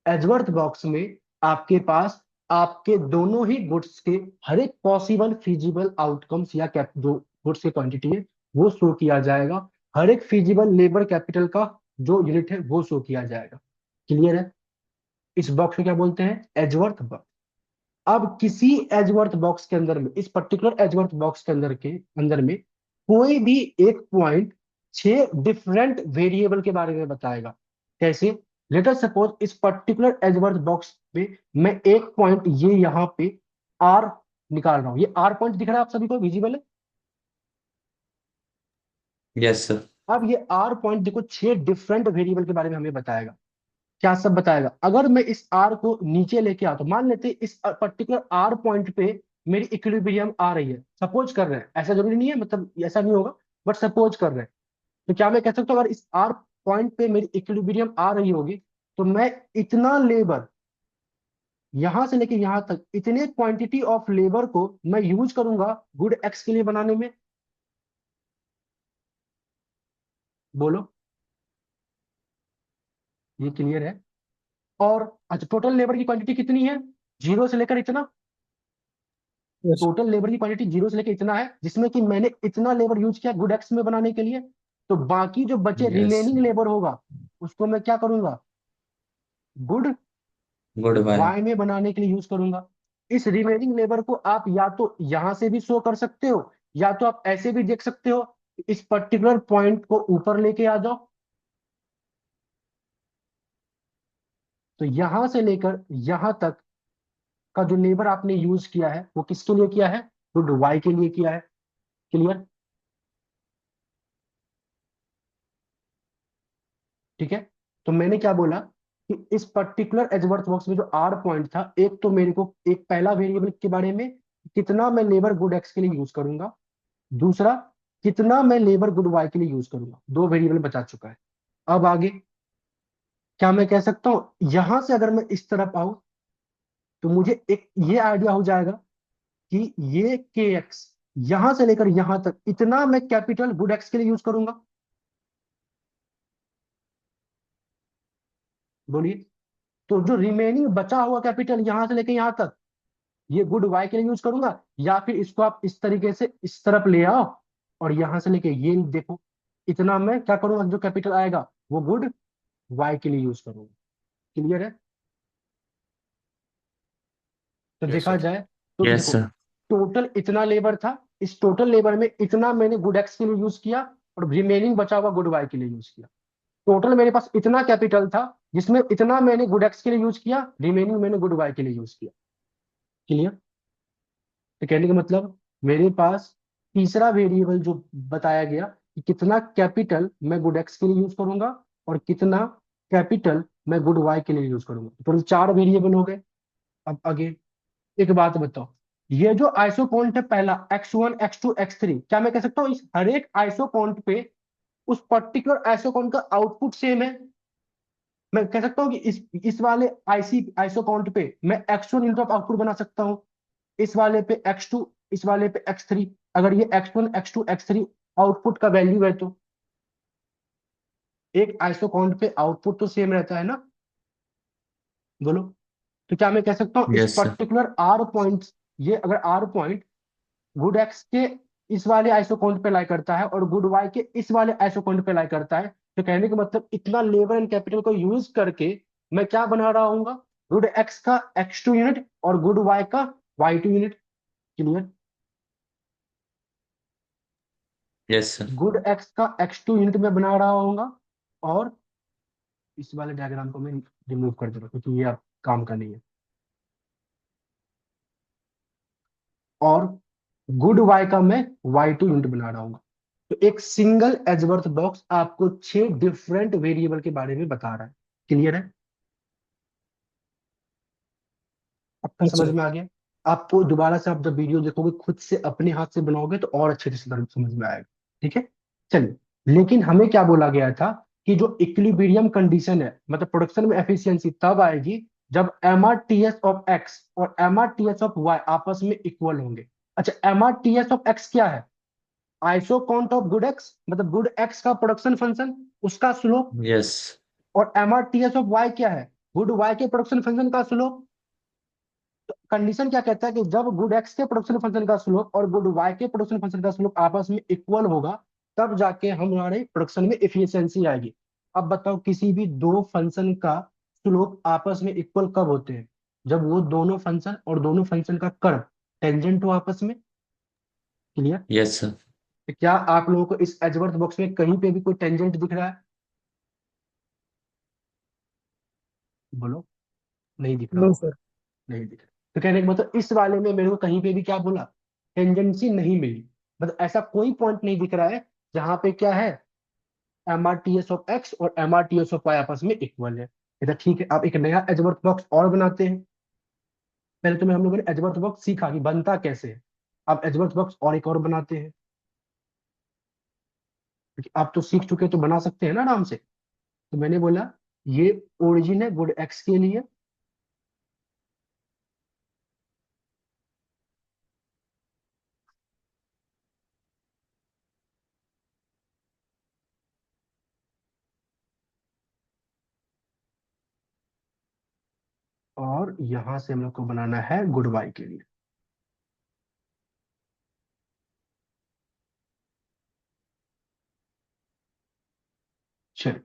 Edgeworth box में आपके पास आपके दोनों ही गुड्स के हर एक पॉसिबल फिजिबल आउटकम्स या जो गुड्स की क्वांटिटी है वो शो किया जाएगा। हर एक फिजिबल लेबर कैपिटल का जो यूनिट है वो शो किया जाएगा। क्लियर है? इस बॉक्स को क्या बोलते हैं? Edgeworth box. अब किसी एजवर्थ बॉक्स के अंदर में, इस पर्टिकुलर एजवर्थ बॉक्स के अंदर में कोई भी एक पॉइंट 6 डिफरेंट वेरिएबल के बारे में बताएगा। कैसे? लेट अस सपोज इस पर्टिकुलर एजवर्थ बॉक्स पे मैं एक पॉइंट ये यहाँ पे आर निकाल रहा हूं। ये आर पॉइंट दिख रहा है आप सभी को, विजिबल है? Yes sir. अब ये आर पॉइंट देखो 6 डिफरेंट वेरिएबल के बारे में हमें बताएगा। क्या सब बताएगा? अगर मैं इस आर को नीचे लेके आता हूं, मान लेते हैं इस पर्टिकुलर आर पॉइंट पे मेरी इक्विलिब्रियम आ रही है, सपोज कर रहे हैं, ऐसा जरूरी नहीं है, मतलब ऐसा नहीं होगा, बट सपोज कर रहे हैं। तो क्या मैं कह सकता हूँ अगर इस आर पॉइंट पे मेरी इक्विलिब्रियम आ रही होगी, तो मैं इतना लेबर यहां से लेके यहां तक, इतने क्वांटिटी ऑफ लेबर को मैं यूज करूंगा गुड एक्स के लिए बनाने में। बोलो, ये क्लियर है? और अच्छा, टोटल लेबर की क्वांटिटी कितनी है? जीरो से लेकर इतना। यस। टोटल लेबर की क्वांटिटी जीरो से लेकर इतना है, जिसमें कि मैंने इतना लेबर यूज किया गुड एक्स में बनाने के लिए। तो बाकी जो बचे यस। रिमेनिंग लेबर होगा, उसको मैं क्या करूंगा? Good good bye. वाई में बनाने के लिए यूज करूंगा। इस रिमेनिंग लेबर को आप या तो यहां से भी शो कर सकते हो, या तो आप ऐसे भी देख सकते हो, इस पर्टिकुलर पॉइंट को ऊपर लेके आ जाओ। तो यहां से लेकर यहां तक का जो लेबर आपने यूज किया है वो किसके लिए किया है? गुड वाई के लिए किया है। क्लियर? ठीक है। तो मैंने क्या बोला कि इस पर्टिकुलर एजवर्थ बॉक्स में जो आर पॉइंट था, एक तो मेरे को एक पहला वेरिएबल के बारे में, कितना मैं लेबर गुड एक्स के लिए यूज करूंगा, दूसरा कितना मैं लेबर गुड वाई के लिए यूज करूंगा। दो वेरिएबल बचा चुका है। अब आगे क्या मैं कह सकता हूं, यहां से अगर मैं इस तरफ आऊं, तो मुझे एक ये आइडिया हो जाएगा कि ये के एक्स यहां से लेकर यहां तक इतना मैं कैपिटल गुड एक्स के लिए यूज करूंगा। बोलिए। तो जो रिमेनिंग बचा हुआ कैपिटल यहां से लेकर यहां तक, ये गुड वाई के लिए यूज करूंगा, या फिर इसको आप इस तरीके से इस तरफ ले आओ, और यहां से लेके ये देखो, इतना मैं क्या करूंगा, जो कैपिटल आएगा वो गुड वाई के लिए यूज करूंगा। क्लियर है? तो यस देखा सर। जाए तो यस देखो, सर। टोटल इतना लेबर था, इस टोटल लेबर में इतना मैंने गुड एक्स के लिए यूज किया, और रिमेनिंग बचा हुआ गुड वाई के लिए यूज किया। टोटल मेरे पास इतना कैपिटल था, जिसमें इतना मैंने गुड एक्स के लिए यूज किया, रिमेनिंग मैंने गुड वाई के लिए यूज किया। क्लियर? तो कहने का मतलब मेरे पास तीसरा वेरिएबल जो बताया गया कि कितना कैपिटल मैं गुड एक्स के लिए यूज करूंगा, और कितना कैपिटल मैं गुड वाई के लिए यूज करूंगा। टोटल 4 वेरिएबल हो गए। अब आगे एक बात बताओ, ये जो आइसोपॉइंट है पहला x1 x2 x3, क्या मैं कह सकता हूँ इस हर एक आइसोपॉइंट पे उस पर्टिकुलर आइसोपॉइंट का आउटपुट सेम है? मैं कह सकता हूँ कि इस वाले आइसोपॉइंट पे मैं x1 यूनिट ऑफ आउटपुट बना सकता हूँ, इस वाले पे x2, इस वाले पे x3। अगर ये x1 x2 x3 आउटपुट का वैल्यू है, तो एक आइसोपॉइंट पे आउटपुट तो सेम रहता है ना? बोलो। तो क्या मैं कह सकता हूँ इस yes sir. Particular R point, ये अगर आर पॉइंट गुड एक्स के इस वाले आइसोपॉइंट पे लाई करता है, और गुड वाई के इस वाले आइसोपॉइंट पे लाई करता है, तो कहने का मतलब इतना लेबर एंड कैपिटल को यूज करके मैं क्या बना रहा हूँ? गुड एक्स का x2 यूनिट और गुड वाई का y2 unit. Clear? Yes sir. Good x का x2 यूनिट में बना रहा हूँ, और इस वाले डायग्राम को मैं रिमूव कर दूंगा, क्योंकि ये अब काम का नहीं है। और गुड वाई का मैं y2 यूनिट बना रहा हूँ। तो एक सिंगल एजवर्थ बॉक्स आपको 6 डिफरेंट वेरिएबल के बारे में बता रहा है। क्लियर है? अब तक समझ अच्छा में आ गया? आपको दोबारा से आप जब वीडियो देखोगे खुद से अपने हाथ से बनाओगे तो और अच्छे से समझ में आएगा। ठीक है, चलिए। लेकिन हमें क्या बोला गया था कि जो इक्विलिब्रियम कंडीशन है, मतलब प्रोडक्शन में एफिशिएंसी तब आएगी जब एमआरटीएस ऑफ एक्स और एमआरटीएस ऑफ वाई आपस में इक्वल होंगे। अच्छा, एमआरटीएस ऑफ एक्स क्या है? Iso count of good x, मतलब गुड एक्स का प्रोडक्शन फंक्शन, उसका स्लोप। यस और एमआरटीएस ऑफ वाई क्या है? गुड वाई के प्रोडक्शन फंक्शन का स्लोप। कंडीशन क्या कहता है कि जब गुड एक्स के प्रोडक्शन फंक्शन का स्लोप और गुड वाई के प्रोडक्शन फंक्शन का स्लोप आपस में इक्वल होगा, तब जाके हमारे प्रोडक्शन में एफिशिएंसी आएगी। अब बताओ, किसी भी दो फंक्शन का स्लोप आपस में इक्वल कब होते हैं? जब वो दोनों फंक्शन और दोनों फंक्शन का कर्व टेंजेंट हो आपस में। क्लियर? Yes sir. तो क्या आप लोगों को इस एजवर्थ बॉक्स में कहीं पे भी कोई टेंजेंट दिख रहा है? बोलो। नहीं दिख रहा नो होगा। सर। नहीं दिख रहा। तो कहने का मतलब इस वाले में मेरे को कहीं पे भी क्या बोला? टेंजेंसी नहीं मिली। मतलब ऐसा कोई पॉइंट नहीं दिख रहा है जहां पे क्या है, एमआरटीएस ऑफ एक्स और एमआरटीएस ऑफ वाई आपस में इक्वल है। अच्छा ठीक है, अब एक नया एजवर्थ बॉक्स और बनाते हैं। पहले तो मैं हम लोगों ने एजवर्थ बॉक्स सीखा कि बनता कैसे है। अब एजवर्थ बॉक्स और एक और बनाते हैं, क्योंकि आप तो सीख चुके हैं तो बना सकते हैं ना आराम से। तो मैंने बोला ये ओरिजिन है गुड एक्स के लिए, और यहां से हम लोग को बनाना है गुड वाई के लिए। चलिए,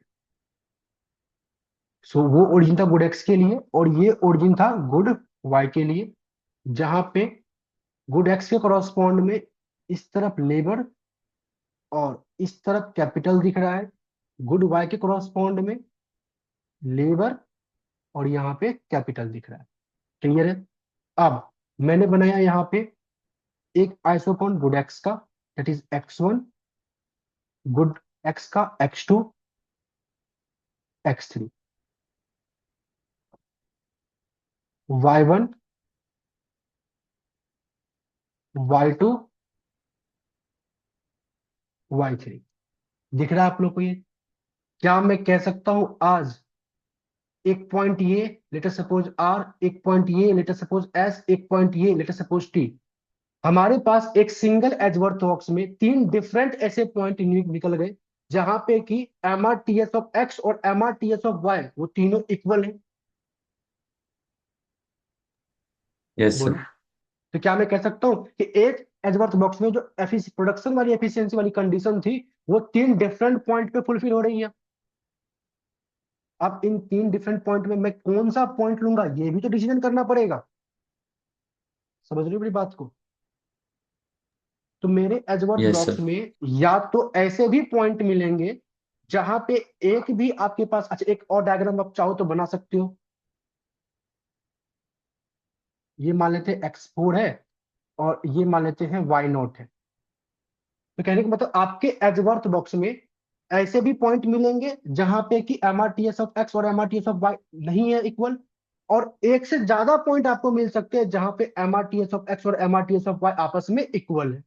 सो वो ओरिजिन था गुड एक्स के लिए और ये ओरिजिन था गुड वाई के लिए, जहां पे गुड एक्स के करॉस्पॉन्ड में इस तरफ लेबर और इस तरफ कैपिटल दिख रहा है। गुड वाई के करॉस्पॉन्ड में लेबर और यहाँ पे कैपिटल दिख रहा है। क्लियर है? अब मैंने बनाया यहाँ पे एक आइसोकॉन गुड एक्स का, that is x1, good x का x2, x3, y1, y2, y3। दिख रहा है आप लोग को ये? क्या मैं कह सकता हूं आज एक पॉइंट ये लेटर सपोज आर, एक पॉइंट ये लेटर सपोज एस, एक पॉइंट ये लेटर सपोज टी। हमारे पास एक सिंगल एजवर्थ बॉक्स में तीन डिफरेंट ऐसे पॉइंट निकल गए जहां पे कि एमआरटीएस ऑफ एक्स और एमआरटीएस ऑफ वाई वो तीनों इक्वल है। यस बोलो। सर। तो क्या मैं कह सकता हूं कि एक एजवर्थ बॉक्स में जो प्रोडक्शन वाली एफिशिएंसी वाली कंडीशन थी वो तीन डिफरेंट पॉइंट पे फुलफिल हो रही है। अब इन तीन डिफरेंट पॉइंट में मैं कौन सा पॉइंट लूंगा ये भी तो डिसीजन करना पड़ेगा। समझ रही हो मेरी बात को? तो मेरे एजवर्थ यस बॉक्स सर। में या तो ऐसे भी पॉइंट मिलेंगे जहां पे एक भी आपके पास, अच्छा एक और डायग्राम आप चाहो तो बना सकते हो। ये मान लेते हैं x4 है और ये मान लेते हैं y0 है। तो कहने का मतलब आपके एजवर्थ बॉक्स में ऐसे भी पॉइंट मिलेंगे जहां पे कि एमआरटीएस ऑफ एक्स और एमआरटीएस ऑफ वाई नहीं है इक्वल, और एक से ज्यादा पॉइंट आपको मिल सकते हैं जहां पे एमआरटीएस ऑफ एक्स और एमआरटीएस ऑफ वाई आपस में इक्वल है।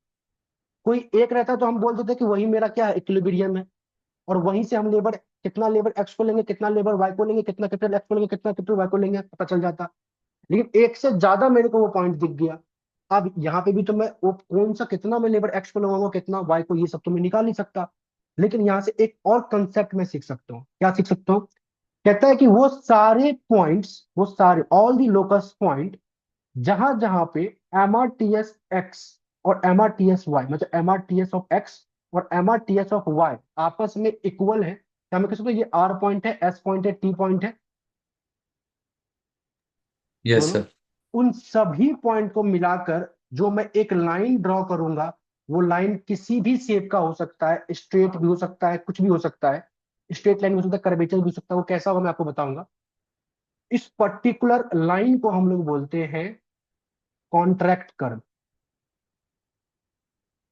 कोई एक रहता तो हम बोल देते कि वही मेरा क्या है, इक्विलिब्रियम है, और वहीं से हम लेबर, कितना लेबर एक्स को लेंगे, कितना लेबर वाई को लेंगे, कितना कैपिटल एक्स को लेंगे, कितना कैपिटल वाई को लेंगे, पता चल जाता। लेकिन एक से ज्यादा मेरे को वो पॉइंट दिख गया। अब यहाँ पे भी तो मैं वो कौन सा, कितना मैं लेबर एक्स को लगाऊंगा, कितना वाई को, ये सब तो मैं निकाल नहीं सकता। लेकिन यहाँ से एक और कंसेप्ट मैं सीख सकता हूँ। क्या सीख सकता हूँ? कहता है कि वो सारे पॉइंट्स, वो सारे ऑल दी लोकस पॉइंट जहां जहां पे एमआरटीएस एक्स और एमआरटीएस वाई, मतलब एमआरटीएस ऑफ एक्स और एमआरटीएस ऑफ वाई आपस में इक्वल है, क्या मैं कह सकता हूँ ये आर पॉइंट है, एस पॉइंट है, टी पॉइंट है? यस बोलो। सर। उन सभी पॉइंट को मिलाकर जो मैं एक लाइन ड्रॉ करूंगा, वो लाइन किसी भी शेप का हो सकता है, स्ट्रेट भी हो सकता है, कुछ भी हो सकता है, स्ट्रेट लाइन भी हो सकता है, कर्वेचर भी हो सकता है, वो कैसा होगा मैं आपको बताऊंगा। इस पर्टिकुलर लाइन को हम लोग बोलते हैं कॉन्ट्रैक्ट कर्व।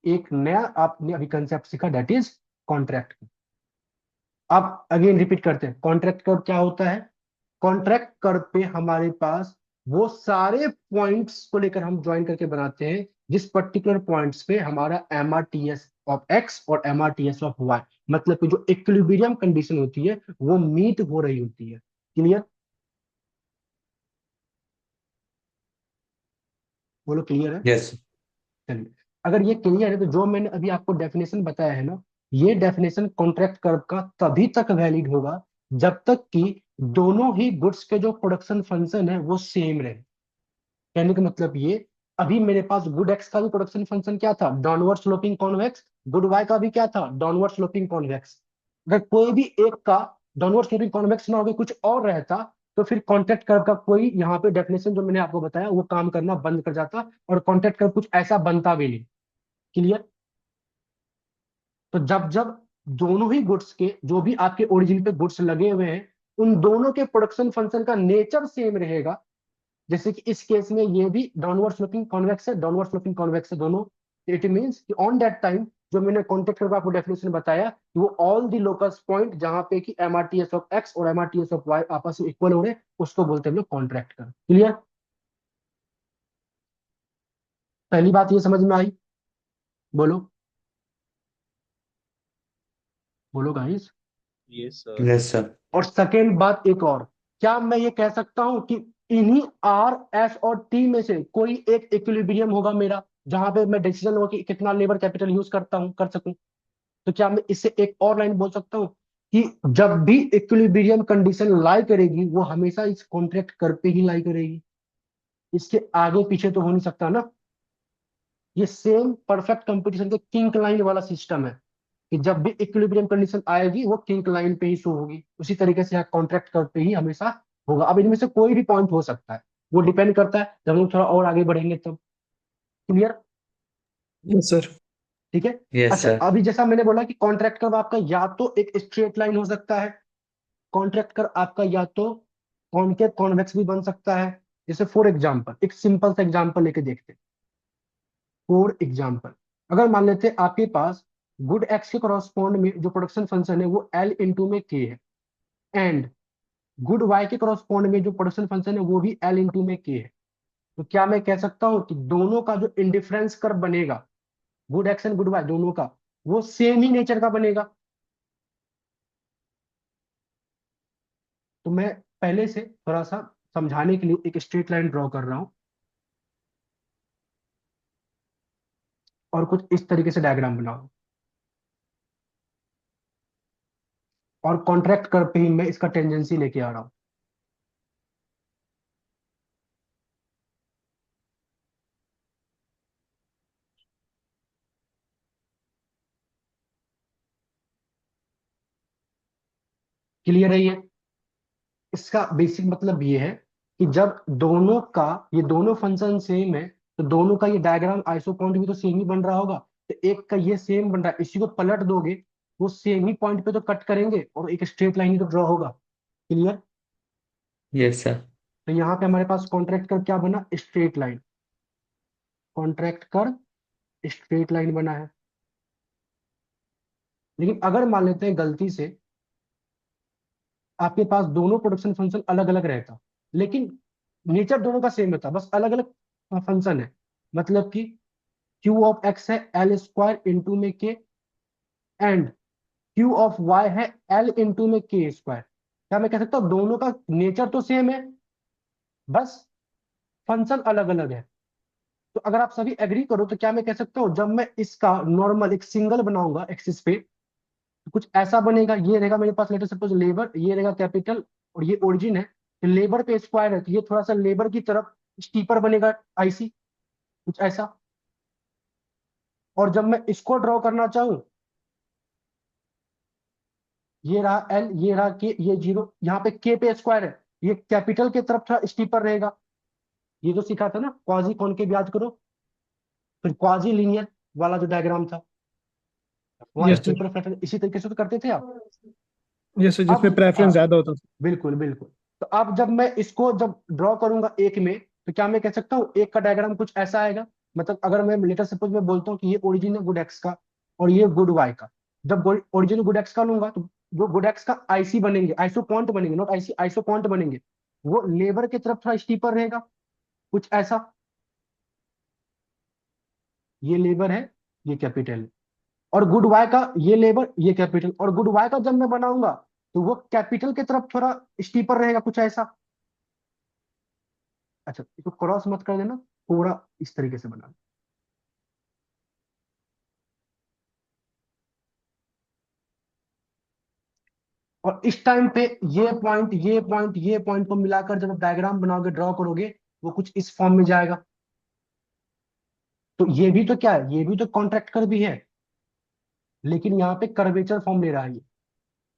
एक नया आपने अभी कंसेप्ट सीखा, दैट इज कॉन्ट्रैक्ट। अब अगेन रिपीट करते हैं, कॉन्ट्रैक्ट कर्व क्या होता है? कॉन्ट्रैक्ट कर्व पे हमारे पास वो सारे पॉइंट्स को लेकर हम ज्वाइन करके बनाते हैं जिस पर्टिकुलर पॉइंट्स पे हमारा MRTS ऑफ एक्स और MRTS ऑफ वाई, मतलब कि जो इक्विलिब्रियम कंडीशन होती है वो मीट हो रही होती है। क्लियर? बोलो क्लियर है? यस। चलिए, अगर ये क्लियर है तो जो मैंने अभी आपको डेफिनेशन बताया है ना, ये डेफिनेशन कॉन्ट्रैक्ट कर्व का तभी तक वैलिड होगा जब तक कि दोनों ही गुड्स के जो प्रोडक्शन फंक्शन है वो सेम रहे। कहने का मतलब ये, अभी मेरे पास गुड एक्स का भी प्रोडक्शन फंक्शन क्या था? Downward sloping convex. Good Y का भी क्या था? Downward sloping convex. अगर कोई भी एक का डाउनवर्ड स्लोपिंग कॉन्वेक्स ना होकर कुछ और रहता तो फिर कॉन्ट्रैक्ट कर्व का कोई यहाँ पे डेफिनेशन जो मैंने आपको बताया वो काम करना बंद कर जाता और कॉन्ट्रैक्ट कर्व कुछ ऐसा बनता भी नहीं। क्लियर? तो जब जब दोनों ही गुड्स के जो भी आपके ओरिजिन पे गुड्स लगे हुए हैं उन दोनों के प्रोडक्शन फंक्शन का नेचर सेम रहेगा, जैसे कि इस केस में ये भी डाउनवर्ड स्लोपिंग कॉन्वेक्स है, डाउनवर्ड स्लोपिंग कॉन्वेक्स है दोनों, इट मींस कि ऑन दैट टाइम जो मैंने कॉन्ट्रैक्ट करके आपको डेफिनेशन बताया कि वो ऑल दी लोकस पॉइंट जहां पे कि MRTS ऑफ एक्स और MRTS ऑफ वाई आपस में इक्वल हो रहे उसको बोलते हैं हम लोग कॉन्ट्रैक्ट कर। क्लियर? पहली बात ये समझ में आई? बोलो, बोलो guys. Yes sir. Yes sir. और सेकेंड बात एक और, क्या मैं ये कह सकता हूं कि इन्हीं R, S और T में से कोई एक इक्विलिब्रियम होगा मेरा जहां पे मैं डिसीजन हो कि कितना लेबर कैपिटल यूज करता हूं कर सकूं? तो क्या मैं इससे एक और लाइन बोल सकता हूं कि जब भी इक्विलिब्रियम कंडीशन लाई करेगी वो हमेशा इस कॉन्ट्रैक्ट कर पे ही लाई करेगी, इसके आगे पीछे तो हो नहीं सकता ना। ये सेम परफेक्ट कंपटीशन के किंक लाइन वाला सिस्टम है कि जब भी इक्विलिब्रियम कंडीशन आएगी वो किंक लाइन पे ही शो होगी, उसी तरीके से यहाँ कॉन्ट्रैक्ट कर्व पे ही हमेशा होगा। अब इनमें से कोई भी पॉइंट हो सकता है, वो डिपेंड करता है जब हम थोड़ा और आगे बढ़ेंगे तब। क्लियर? Yes sir. ठीक है। यस अच्छा, सर। अभी जैसा मैंने बोला कि कॉन्ट्रैक्ट कर्व आपका या तो एक स्ट्रेट लाइन हो सकता है, कॉन्ट्रैक्ट कर्व आपका या तो कॉनकेव कॉन्वेक्स भी बन सकता है। जैसे फॉर एग्जाम्पल एक सिंपल सा एग्जाम्पल लेके देखते हैं। फॉर एग्जाम्पल, अगर मान लेते हैं आपके पास गुड एक्स के कॉरस्पॉन्ड में जो प्रोडक्शन फंक्शन है वो L इंटू में K है, एंड गुड वाई के कॉरस्पॉन्ड में जो प्रोडक्शन फंक्शन है वो भी L इंटू में K है। तो क्या मैं कह सकता हूं कि दोनों का जो इंडिफरेंस कर्व बनेगा, good X and good Y दोनों का, वो सेम ही नेचर का बनेगा? तो मैं पहले से थोड़ा सा समझाने के लिए एक स्ट्रेट लाइन ड्रॉ कर रहा हूं और कुछ इस तरीके से डायग्राम बनाऊं और कॉन्ट्रैक्ट कर्व पे ही मैं इसका टेंजेंसी लेके आ रहा हूं। क्लियर है ये? इसका बेसिक मतलब ये है कि जब दोनों का, ये दोनों फंक्शन सेम है तो दोनों का ये डायग्राम आइसोपॉइंट भी तो सेम ही बन रहा होगा। तो एक का ये सेम बन रहा है, इसी को पलट दोगे वो सेम ही पॉइंट पे तो कट करेंगे और एक स्ट्रेट लाइन ही तो ड्रॉ होगा। क्लियर? Yes sir. तो यहाँ पे हमारे पास कॉन्ट्रैक्ट कर क्या बना? Straight line. कॉन्ट्रैक्ट कर स्ट्रेट लाइन बना है। लेकिन अगर मान लेते हैं गलती से आपके पास दोनों प्रोडक्शन फंक्शन अलग अलग रहता लेकिन नेचर दोनों का सेम होता, बस अलग अलग फंक्शन है, मतलब कि क्यू ऑफ एक्स है L स्क्वायर इंटू में के, एंड क्यू ऑफ वाई है L इंटू में के स्क्वायर। क्या मैं कह सकता हूँ दोनों का नेचर तो सेम है, बस फंक्शन अलग अलग है? तो अगर आप सभी एग्री करो तो क्या मैं कह सकता हूँ जब मैं इसका नॉर्मल एक सिंगल बनाऊंगा एक्सिस पे तो कुछ ऐसा बनेगा, ये रहेगा मेरे पास लेटर सपोज लेबर, ये रहेगा कैपिटल और ये ओरिजिन है, तो लेबर पे स्क्वायर है तो ये थोड़ा सा लेबर की तरफ स्टीपर बनेगा आईसी, कुछ ऐसा। और जब मैं इसको ड्रॉ करना चाहूं, ये रहा L, ये रहा के, ये जीरो, यहाँ पे के पे स्क्वायर है, ये कैपिटल की तरफ थोड़ा स्टीपर रहेगा। ये जो सीखा था ना क्वाजी कॉनकेव, याद करो। फिर क्वाजी लीनियर वाला जो डायग्राम था वहाँ यस सर। स्टीपर फ्लैट इसी तरीके से तो करते थे आप। यस सर, अब जिसमें प्रेफरेंस हाँ, ज्यादा होता था। बिल्कुल बिल्कुल। तो अब जब मैं इसको जब ड्रॉ करूंगा एक में तो क्या मैं कह सकता हूँ एक का डायग्राम कुछ ऐसा आएगा, मतलब अगर मैं लेटर सपोज मैं बोलता हूँ कि ये ओरिजिन है गुड एक्स का और ये गुड वाई का, जब ओरिजिन गुड एक्स का लूंगा तो जो गुड एक्स का आईसी बनेंगे, आइसो पॉइंट बनेंगे, नॉट आईसी, आइसो पॉइंट बनेंगे, वो लेबर की तरफ थोड़ा स्टीपर रहेगा, कुछ ऐसा। ये लेबर है, ये कैपिटल है। और गुड वाई का ये लेबर, ये कैपिटल, और गुड वाई का जब मैं बनाऊंगा तो वो कैपिटल की तरफ थोड़ा स्टीपर रहेगा, कुछ ऐसा। अच्छा, इसको क्रॉस मत कर देना, थोड़ा इस तरीके से बना। और इस टाइम पे ये पॉइंट, ये पॉइंट, ये पॉइंट को मिलाकर जब डायग्राम बनाओगे, ड्रॉ करोगे, वो कुछ इस फॉर्म में जाएगा। तो ये भी तो क्या है, ये भी तो कॉन्ट्रैक्ट कर्व भी है, लेकिन यहाँ पे कर्वेचर फॉर्म ले रहा है। ये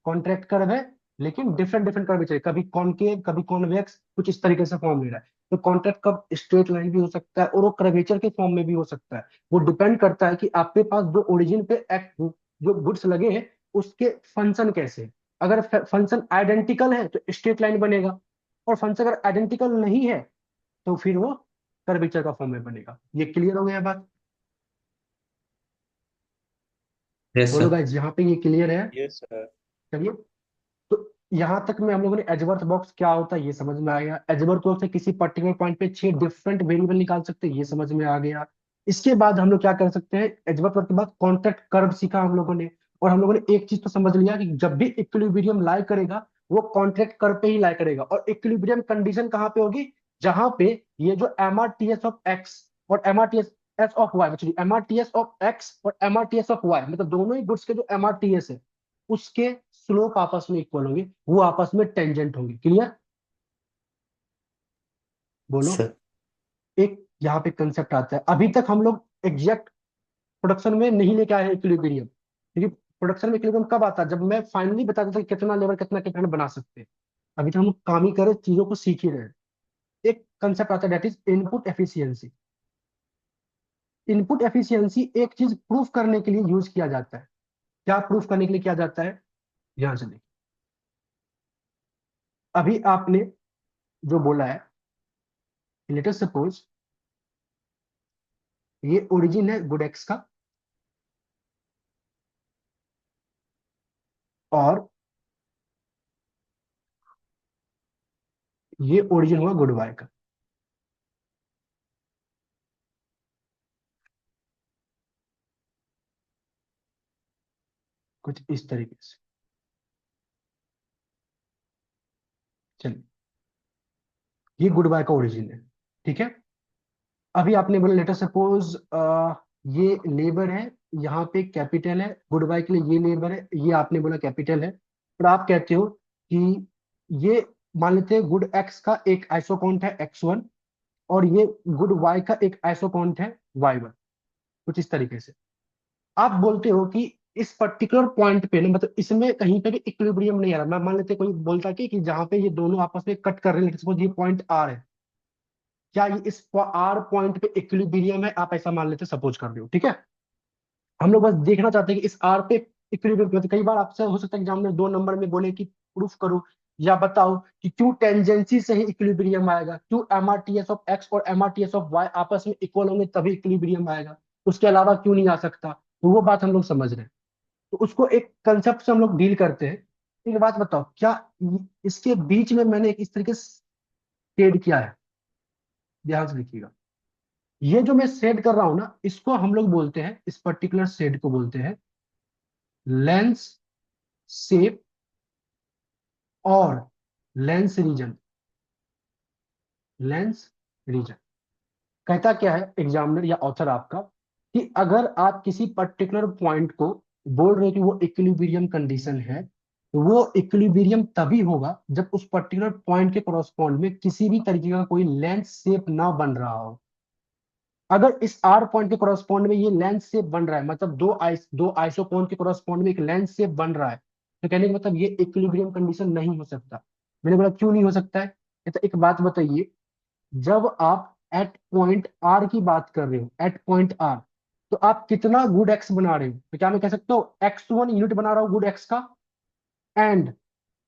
कॉन्ट्रैक्ट कर्व है, लेकिन डिफरेंट डिफरेंट कर्वेचर, कभी कॉनकेव, कभी कॉन्वेक्स, कुछ इस तरीके से फॉर्म ले रहा है। तो कॉन्ट्रैक्ट कर्व स्ट्रेट लाइन भी हो सकता है और वो कर्वेचर के फॉर्म में भी हो सकता है। वो डिपेंड करता है कि आपके पास जो ओरिजिन पे जो गुड्स लगे हैं उसके फंक्शन कैसे है। अगर फंक्शन आइडेंटिकल है तो स्ट्रेट लाइन बनेगा, और फंक्शन अगर आइडेंटिकल नहीं है तो फिर वो कर्वेचर का फॉर्म में बनेगा। ये क्लियर हो गया बात? यस बोलो सर। गाइस, यहाँ पे ये क्लियर है? Yes sir. चलिए, तो यहाँ तक में हम लोगों ने एजवर्थ बॉक्स क्या होता है ये समझ में आ गया। एजवर्थ बॉक्स से किसी पर्टिकुलर पॉइंट पे 6 डिफरेंट वेरिएबल निकाल सकते हैं, ये समझ में आ गया। इसके बाद हम लोग क्या कर सकते हैं, एजवर्थ बॉक्स के बाद कॉन्ट्रैक्ट कर्व सीखा हम लोगों ने। और हम लोगों ने एक चीज तो समझ लिया कि जब भी इक्विलिब्रियम लाई करेगा वो कॉन्ट्रैक्ट कर्व पे ही लाई करेगा। और इक्विलिब्रियम कंडीशन कहाँ पे होगी, जहां पे ये जो एमआरटीएस ऑफ एक्स और MRTS S of Y, actually MRTS of X और एमआरटीएस ऑफ वाई, मतलब दोनों ही गुड्स के जो एमआरटीएस है उसके स्लोप आपस में इक्वल होंगे, वो आपस में टेंजेंट होंगे। क्लियर? बोलो। सर एक यहाँ पे कंसेप्ट आता है, अभी तक हम लोग एग्जैक्ट प्रोडक्शन में नहीं लेके आए हैं इक्विलिब्रियम, क्योंकि प्रोडक्शन में इक्विलिब्रियम कब आता है, जब मैं फाइनली बता देता कि कितना लेबर कितना कितना बना सकते हैं। अभी तो हम काम ही कर रहे, चीजों को सीख ही रहे हैं। एक कंसेप्ट आता है that is input efficiency. Input efficiency एक चीज प्रूफ करने के लिए यूज किया जाता है। क्या प्रूफ करने के लिए किया जाता है, ध्यान से देखिए। अभी आपने जो बोला है, लेट अस सपोज ये ओरिजिन है गुड एक्स का और ये ओरिजिन हुआ गुड वाई का। कुछ इस तरीके से। चलिए, ये गुड बाय का ओरिजिन है, ठीक है। अभी आपने बोला लेटर सपोज ये लेबर है, यहाँ पे कैपिटल है, गुड बाय के लिए ये लेबर है, ये आपने बोला कैपिटल है। और आप कहते हो कि ये, मान लेते हैं गुड एक्स का एक आइसोकाउंट है x1 और ये गुड वाई का एक आइसोकाउंट है y1, कुछ इस तरीके से। आप बोलते हो कि इस पर्टिकुलर पॉइंट पे ना, मतलब इसमें कहीं पे भी इक्विलिब्रियम नहीं आ रहा। मैं मान लेते कोई बोलता कि जहां पे ये दोनों आपस में कट कर रहे हैं, सपोज ये पॉइंट आर है, क्या ये इस आर पॉइंट पे इक्विलिब्रियम है, आप ऐसा मान लेते सपोज कर रहे हो, ठीक है। हम लोग बस देखना चाहते हैं कि इस आर पे इक्विलिब्रियम, मतलब कई बार आपसे हो सकता है कि हमने 2 नंबर में बोले कि प्रूफ करो या बताओ कि क्यों टेंजेंसी से ही इक्विलिब्रियम आएगा, क्यों एमआरटीएस ऑफ एक्स और एमआरटीएस ऑफ वाई आपस में इक्वल होंगे तभी इक्विलिब्रियम आएगा, उसके अलावा क्यों नहीं आ सकता। तो वो बात हम लोग समझ रहे हैं, तो उसको एक कंसेप्ट से हम लोग डील करते हैं। एक बात बताओ, क्या इसके बीच में मैंने एक इस तरीके से शेड किया है, ध्यान से देखिएगा। ये जो मैं शेड कर रहा हूं ना, इसको हम लोग बोलते हैं, इस पर्टिकुलर शेड को बोलते हैं लेंस शेप और लेंस रीजन। लेंस रीजन कहता क्या है एग्जामिनर या ऑथर आपका, कि अगर आप किसी पर्टिकुलर पॉइंट को बोल रहे हो कि वो इक्विलिब्रियम कंडीशन है, तो वो इक्विलिब्रियम तभी होगा जब उस पर्टिकुलर पॉइंट के कॉरस्पॉन्ड में किसी भी तरीके का कोई लेंस शेप ना बन रहा हो। अगर इस आर पॉइंट के कॉरस्पॉन्ड में ये लेंस शेप बन रहा है, मतलब दो आइसोकोन के कॉरस्पॉन्ड में एक लेंस शेप बन रहा है, तो कहने का मतलब ये इक्विलिब्रियम कंडीशन नहीं हो सकता। मैंने बोला क्यों नहीं हो सकता है, तो एक बात बताइए, जब आप एट पॉइंट आर की बात कर रहे हो, एट पॉइंट आर, तो आप कितना गुड एक्स बना रहे हो, तो क्या मैं कह सकता हूँ x1 यूनिट बना रहा हूँ गुड एक्स का एंड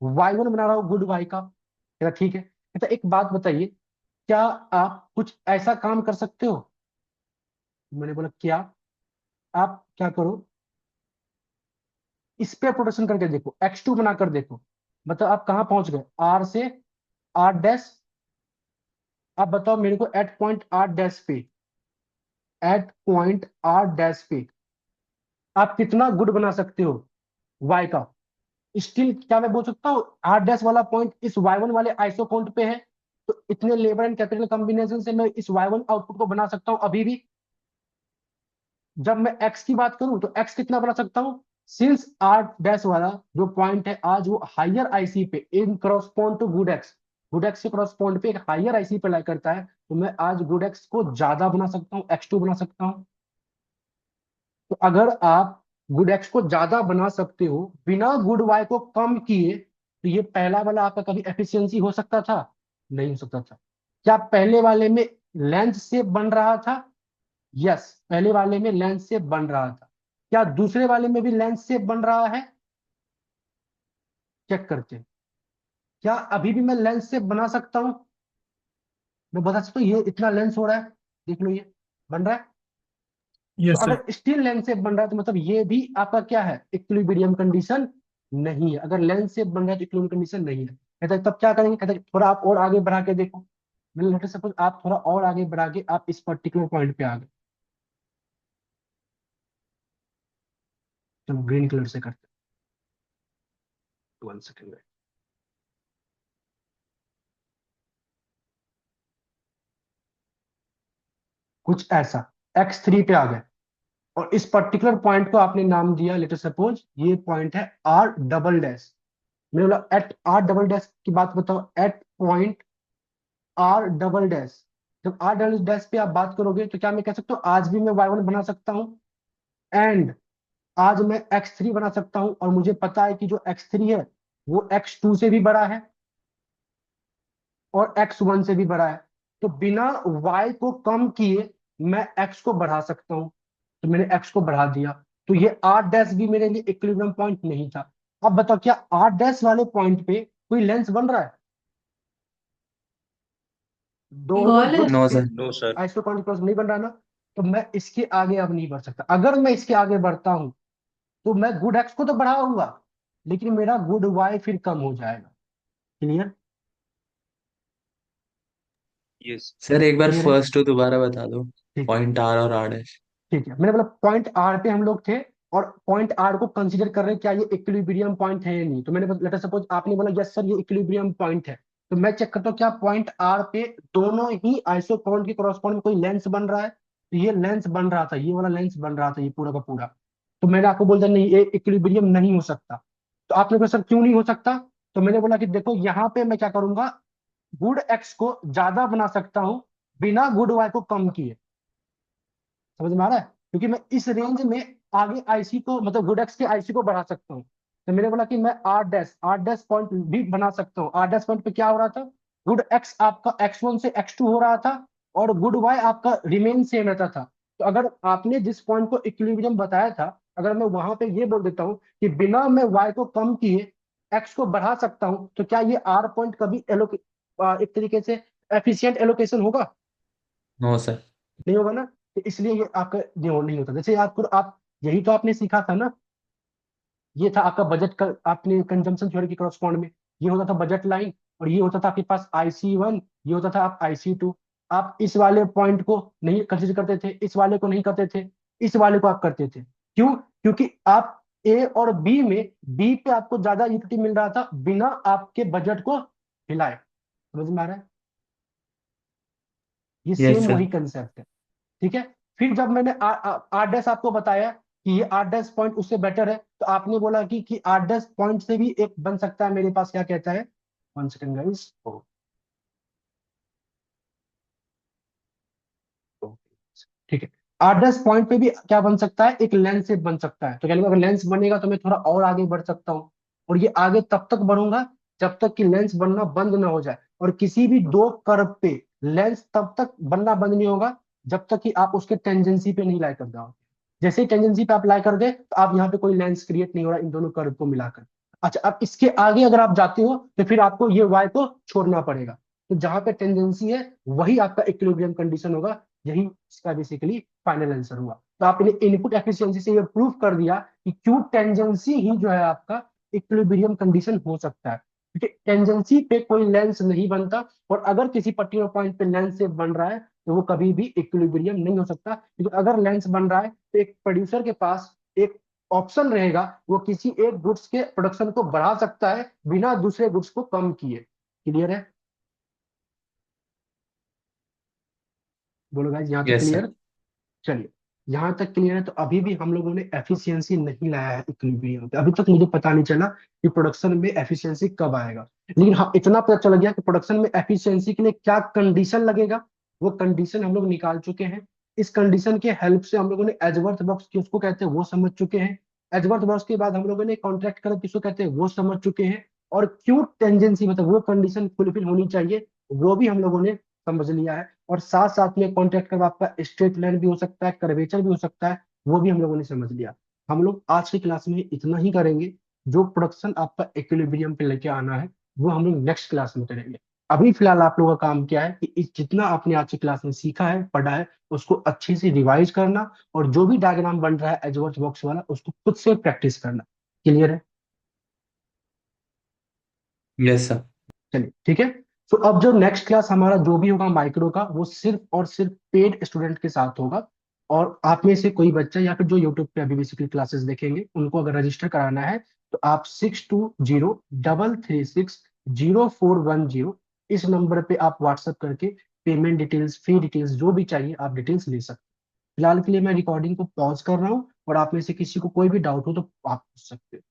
y1 बना रहा हूँ गुड वाई का। कहता ठीक है। कहता एक बात बताइए, क्या आप कुछ ऐसा काम कर सकते हो मैंने बोला क्या, आप क्या करो, इस पे प्रोडक्शन करके देखो, x2 बनाकर देखो, मतलब आप कहाँ पहुंच गए, r से r डैश। आप बताओ मेरे को एट पॉइंट r डैश पे, एट पॉइंट r डैश पे आप कितना गुड बना सकते हो y का। स्टिल क्या मैं बोल सकता हूँ r डैश वाला पॉइंट इस y1 वाले आइसो काउंट पे है, तो इतने लेबर एंड कैपिटल कॉम्बिनेशन से मैं इस y1 आउटपुट को बना सकता हूँ अभी भी। जब मैं x की बात करूं तो x कितना बना सकता हूं, सिंस r डैश वाला जो पॉइंट है आज वो हायर आईसी पे इन करस्पॉन्ड टू गुड एक्स के करस्पॉन्ड पे एक हायर आईसी पे लाई करता है, तो मैं आज गुड एक्स को ज्यादा बना सकता हूँ, x2 बना सकता हूँ। तो अगर आप गुड एक्स को ज्यादा बना सकते हो बिना गुड वाई को कम किए, तो ये पहला वाला आपका कभी एफिशिएंसी हो सकता था, नहीं हो सकता था। क्या पहले वाले में लेंथ से बन रहा था, यस पहले वाले में लेंस से बन रहा था। क्या दूसरे वाले में भी लेंस से बन रहा है, चेक करते हैं। क्या अभी भी मैं लेंस से बना सकता हूं, मैं बता सकता हूँ ये इतना लेंस हो रहा है, देख लो ये बन रहा है। तो यस सर। अगर स्टील लेंस से बन रहा है तो मतलब ये भी आपका क्या है, इक्विलिब्रियम कंडीशन नहीं है। अगर लेंस से बन रहा है तो इक्विलिब्रियम कंडीशन नहीं है। कहता है तब क्या करेंगे, कहता है थोड़ा आप और आगे बढ़ा के देखो। मैंने लेटर सपोज आप थोड़ा और आगे बढ़ा के आप इस पर्टिकुलर पॉइंट पे आ गए, चलो ग्रीन कलर से करते हैं, 1 सेकेंड। कुछ ऐसा x3 पे आ गए और इस पर्टिकुलर पॉइंट को आपने नाम दिया, लेटर सपोज ये पॉइंट है आर डबल डैश। मैंने बोला एट आर डबल डैश की बात बताओ, at point R double dash. जब आर डबल डैश पे आप बात करोगे तो क्या मैं कह सकता हूँ आज भी मैं y1 बना सकता हूँ, एंड आज मैं x3 बना सकता हूँ, और मुझे पता है कि जो x3 है वो x2 से भी बड़ा है और x1 से भी बड़ा है। तो बिना y को कम किए मैं x को बढ़ा सकता हूँ, तो मैंने x को बढ़ा दिया। तो ये r डैश भी मेरे लिए इक्विलिब्रियम पॉइंट नहीं था। अब बताओ क्या r डैश वाले पॉइंट पे कोई लेंस बन रहा है, दोनों good no sir. No sir. Isoquant cross नहीं बन रहा ना, तो मैं इसके आगे अब नहीं बढ़ सकता। अगर मैं इसके आगे बढ़ता हूं तो मैं गुड एक्स को तो बढ़ाऊंगा, लेकिन मेरा गुड वाई फिर कम हो जाएगा। Clear, yes. सर एक बार क्लियर है, फर्स्ट टू दोबारा बता दो। ठीक है। पॉइंट आर और आर डैश। ठीक है, मैंने बोला पॉइंट आर पे हम लोग थे, और पॉइंट आर को कंसीडर कर रहे हैं क्या ये इक्विलिब्रियम पॉइंट है या नहीं। तो मैंने लेटर सपोज आपने बोला यस सर ये इक्विलिब्रियम पॉइंट है, तो मैं चेक करता हूँ क्या पॉइंट आर पे दोनों ही आइसोकोन के कॉरस्पॉन्ड में कोई लेंस बन रहा है। तो ये लेंस बन रहा था, ये वाला लेंस बन रहा था, ये पूरा का पूरा। तो मैंने आपको बोल दिया नहीं ये इक्विलिब्रियम नहीं हो सकता। तो आपने कहा सर क्यों नहीं हो सकता, तो मैंने बोला कि देखो यहाँ पे मैं क्या करूंगा, गुड एक्स को ज्यादा बना सकता हूँ बिना गुड वाई को कम किए। समझ में आ रहा है, क्योंकि मैं इस रेंज में आगे आईसी को मतलब गुड एक्स के आईसी को बढ़ा सकता हूँ। तो मैंने बोला कि मैं आर डैश पॉइंट भी बना सकता हूँ। आर डैश पॉइंट पे क्या हो रहा था, गुड एक्स आपका x1 से x2 हो रहा था और गुड वाई आपका रिमेन सेम रहता था। तो अगर आपने जिस पॉइंट को इक्विलिब्रियम बताया था, अगर मैं वहां पे ये बोल देता हूँ कि बिना मैं y को कम किए x को बढ़ा सकता हूँ, तो क्या ये r पॉइंट कभी एक तरीके से एफिशिएंट एलोकेशन होगा, नो सर। नहीं होगा ना। तो इसलिए ये आपका नहीं होता। जैसे आप यही तो आपने सीखा था ना, ये था आपका बजट का, आपने कंजम्पशन थ्योरी के करस्पॉन्ड में ये होता था बजट लाइन, और ये होता था आपके पास IC1, ये होता था आप IC2। आप इस वाले पॉइंट को नहीं कंसिडर करते थे, इस वाले को नहीं करते थे, इस वाले को आप करते थे। क्यों, क्योंकि आप ए और बी में बी पे आपको ज्यादा इक्विटी मिल रहा था बिना आपके बजट को हिलाए। समझ में आ रहा है, ये यस सेम सर। वही कंसेप्ट है। ठीक है, फिर जब मैंने आर डैश आपको बताया कि ये आर डैश पॉइंट उससे बेटर है, तो आपने बोला कि आर डैश पॉइंट से भी एक बन सकता है मेरे पास, क्या कहता है, 1 सेकेंड गाइस। ठीक है, आर डैश पॉइंट पे भी क्या बन सकता है, एक लेंस से बन सकता है। तो कहने अगर लेंस बनेगा तो मैं थोड़ा और आगे बढ़ सकता हूँ, और ये आगे तब तक बढ़ूंगा जब तक कि लेंस बनना बंद ना हो जाए। और किसी भी दो कर्व पे लेंस तब तक बनना बंद नहीं होगा जब तक कि आप उसके टेंजेंसी पे नहीं लाई कर जाओ। जैसे ही टेंजेंसी पे आप लाई कर दे तो आप यहाँ पे कोई लेंस क्रिएट नहीं हो रहा इन दोनों कर्व को मिलाकर। अच्छा, अब इसके आगे अगर आप जाते हो तो फिर आपको ये वाई को छोड़ना पड़ेगा। तो जहां पे टेंडेंसी है वही आपका इक्विलिब्रियम कंडीशन होगा, यही इसका बेसिकली फाइनल आंसर हुआ। तो आपने इनपुट एफिशिएंसी से ये प्रूव कर दिया कि क्यू टेंजेंसी ही जो है आपका इक्विलिब्रियम कंडीशन हो सकता है, क्योंकि टेंजेंसी पे कोई लेंस नहीं बनता, और अगर किसी पर्टिकुलर पॉइंट पे लेंस से बन रहा है तो वो कभी भी इक्विलिब्रियम नहीं हो सकता, क्योंकि अगर लेंस बन रहा है तो एक प्रोड्यूसर के पास एक ऑप्शन रहेगा, वो किसी एक गुड्स के प्रोडक्शन को बढ़ा सकता है बिना दूसरे गुड्स को कम किए। क्लियर है? बोलो गाइस, यहाँ तक यस सर। क्लियर? चलिए, यहाँ तक क्लियर है। तो अभी भी हम लोगों ने एफिशिएंसी नहीं लाया है इक्विलिब्रियम पे। अभी तक मुझे पता नहीं चला कि प्रोडक्शन में एफिशिएंसी कब आएगा, लेकिन हाँ इतना पता चल गया कि प्रोडक्शन में एफिशिएंसी के लिए क्या कंडीशन लगेगा, वो कंडीशन हम लोग निकाल चुके हैं। इस कंडीशन के हेल्प से हम लोगों ने एजवर्थ बॉक्स किसको कहते हैं वो समझ चुके हैं। एजवर्थ बॉक्स के बाद हम लोगों ने कॉन्ट्रैक्ट कर किसको कहते हैं वो समझ चुके हैं। और क्यू टेंजेंसी मतलब वो कंडीशन फुलफिल होनी चाहिए, वो भी हम लोगों ने समझ लिया है। और साथ साथ में कॉन्ट्रैक्ट कर्व आपका स्ट्रेट लाइन भी हो सकता है, कर्वेचर भी हो सकता है, वो भी हम लोगों ने समझ लिया। हम लोग आज की क्लास में इतना ही करेंगे। जो प्रोडक्शन आपका इक्विलिब्रियम पे लेके आना है वो हम लोग नेक्स्ट क्लास में करेंगे। अभी फिलहाल आप लोगों का काम क्या है कि जितना आपने आज की क्लास में सीखा है पढ़ा है उसको अच्छे से रिवाइज करना, और जो भी डायग्राम बन रहा है एजवर्थ बॉक्स वाला उसको खुद से प्रैक्टिस करना। क्लियर है? Yes sir. चलिए ठीक है। तो अब जो नेक्स्ट क्लास हमारा जो भी होगा माइक्रो का, वो सिर्फ और सिर्फ पेड स्टूडेंट के साथ होगा। और आप में से कोई बच्चा या फिर जो यूट्यूब पे अभी बेसिकली क्लासेस देखेंगे उनको अगर रजिस्टर कराना है तो आप 6203360410 इस नंबर पे आप व्हाट्सअप करके पेमेंट डिटेल्स, फी डिटेल्स, जो भी चाहिए आप डिटेल्स ले सकते हैं। फिलहाल के लिए मैं रिकॉर्डिंग को पॉज कर रहा हूँ, और आप में से किसी को कोई भी डाउट हो तो आप पूछ सकते हो।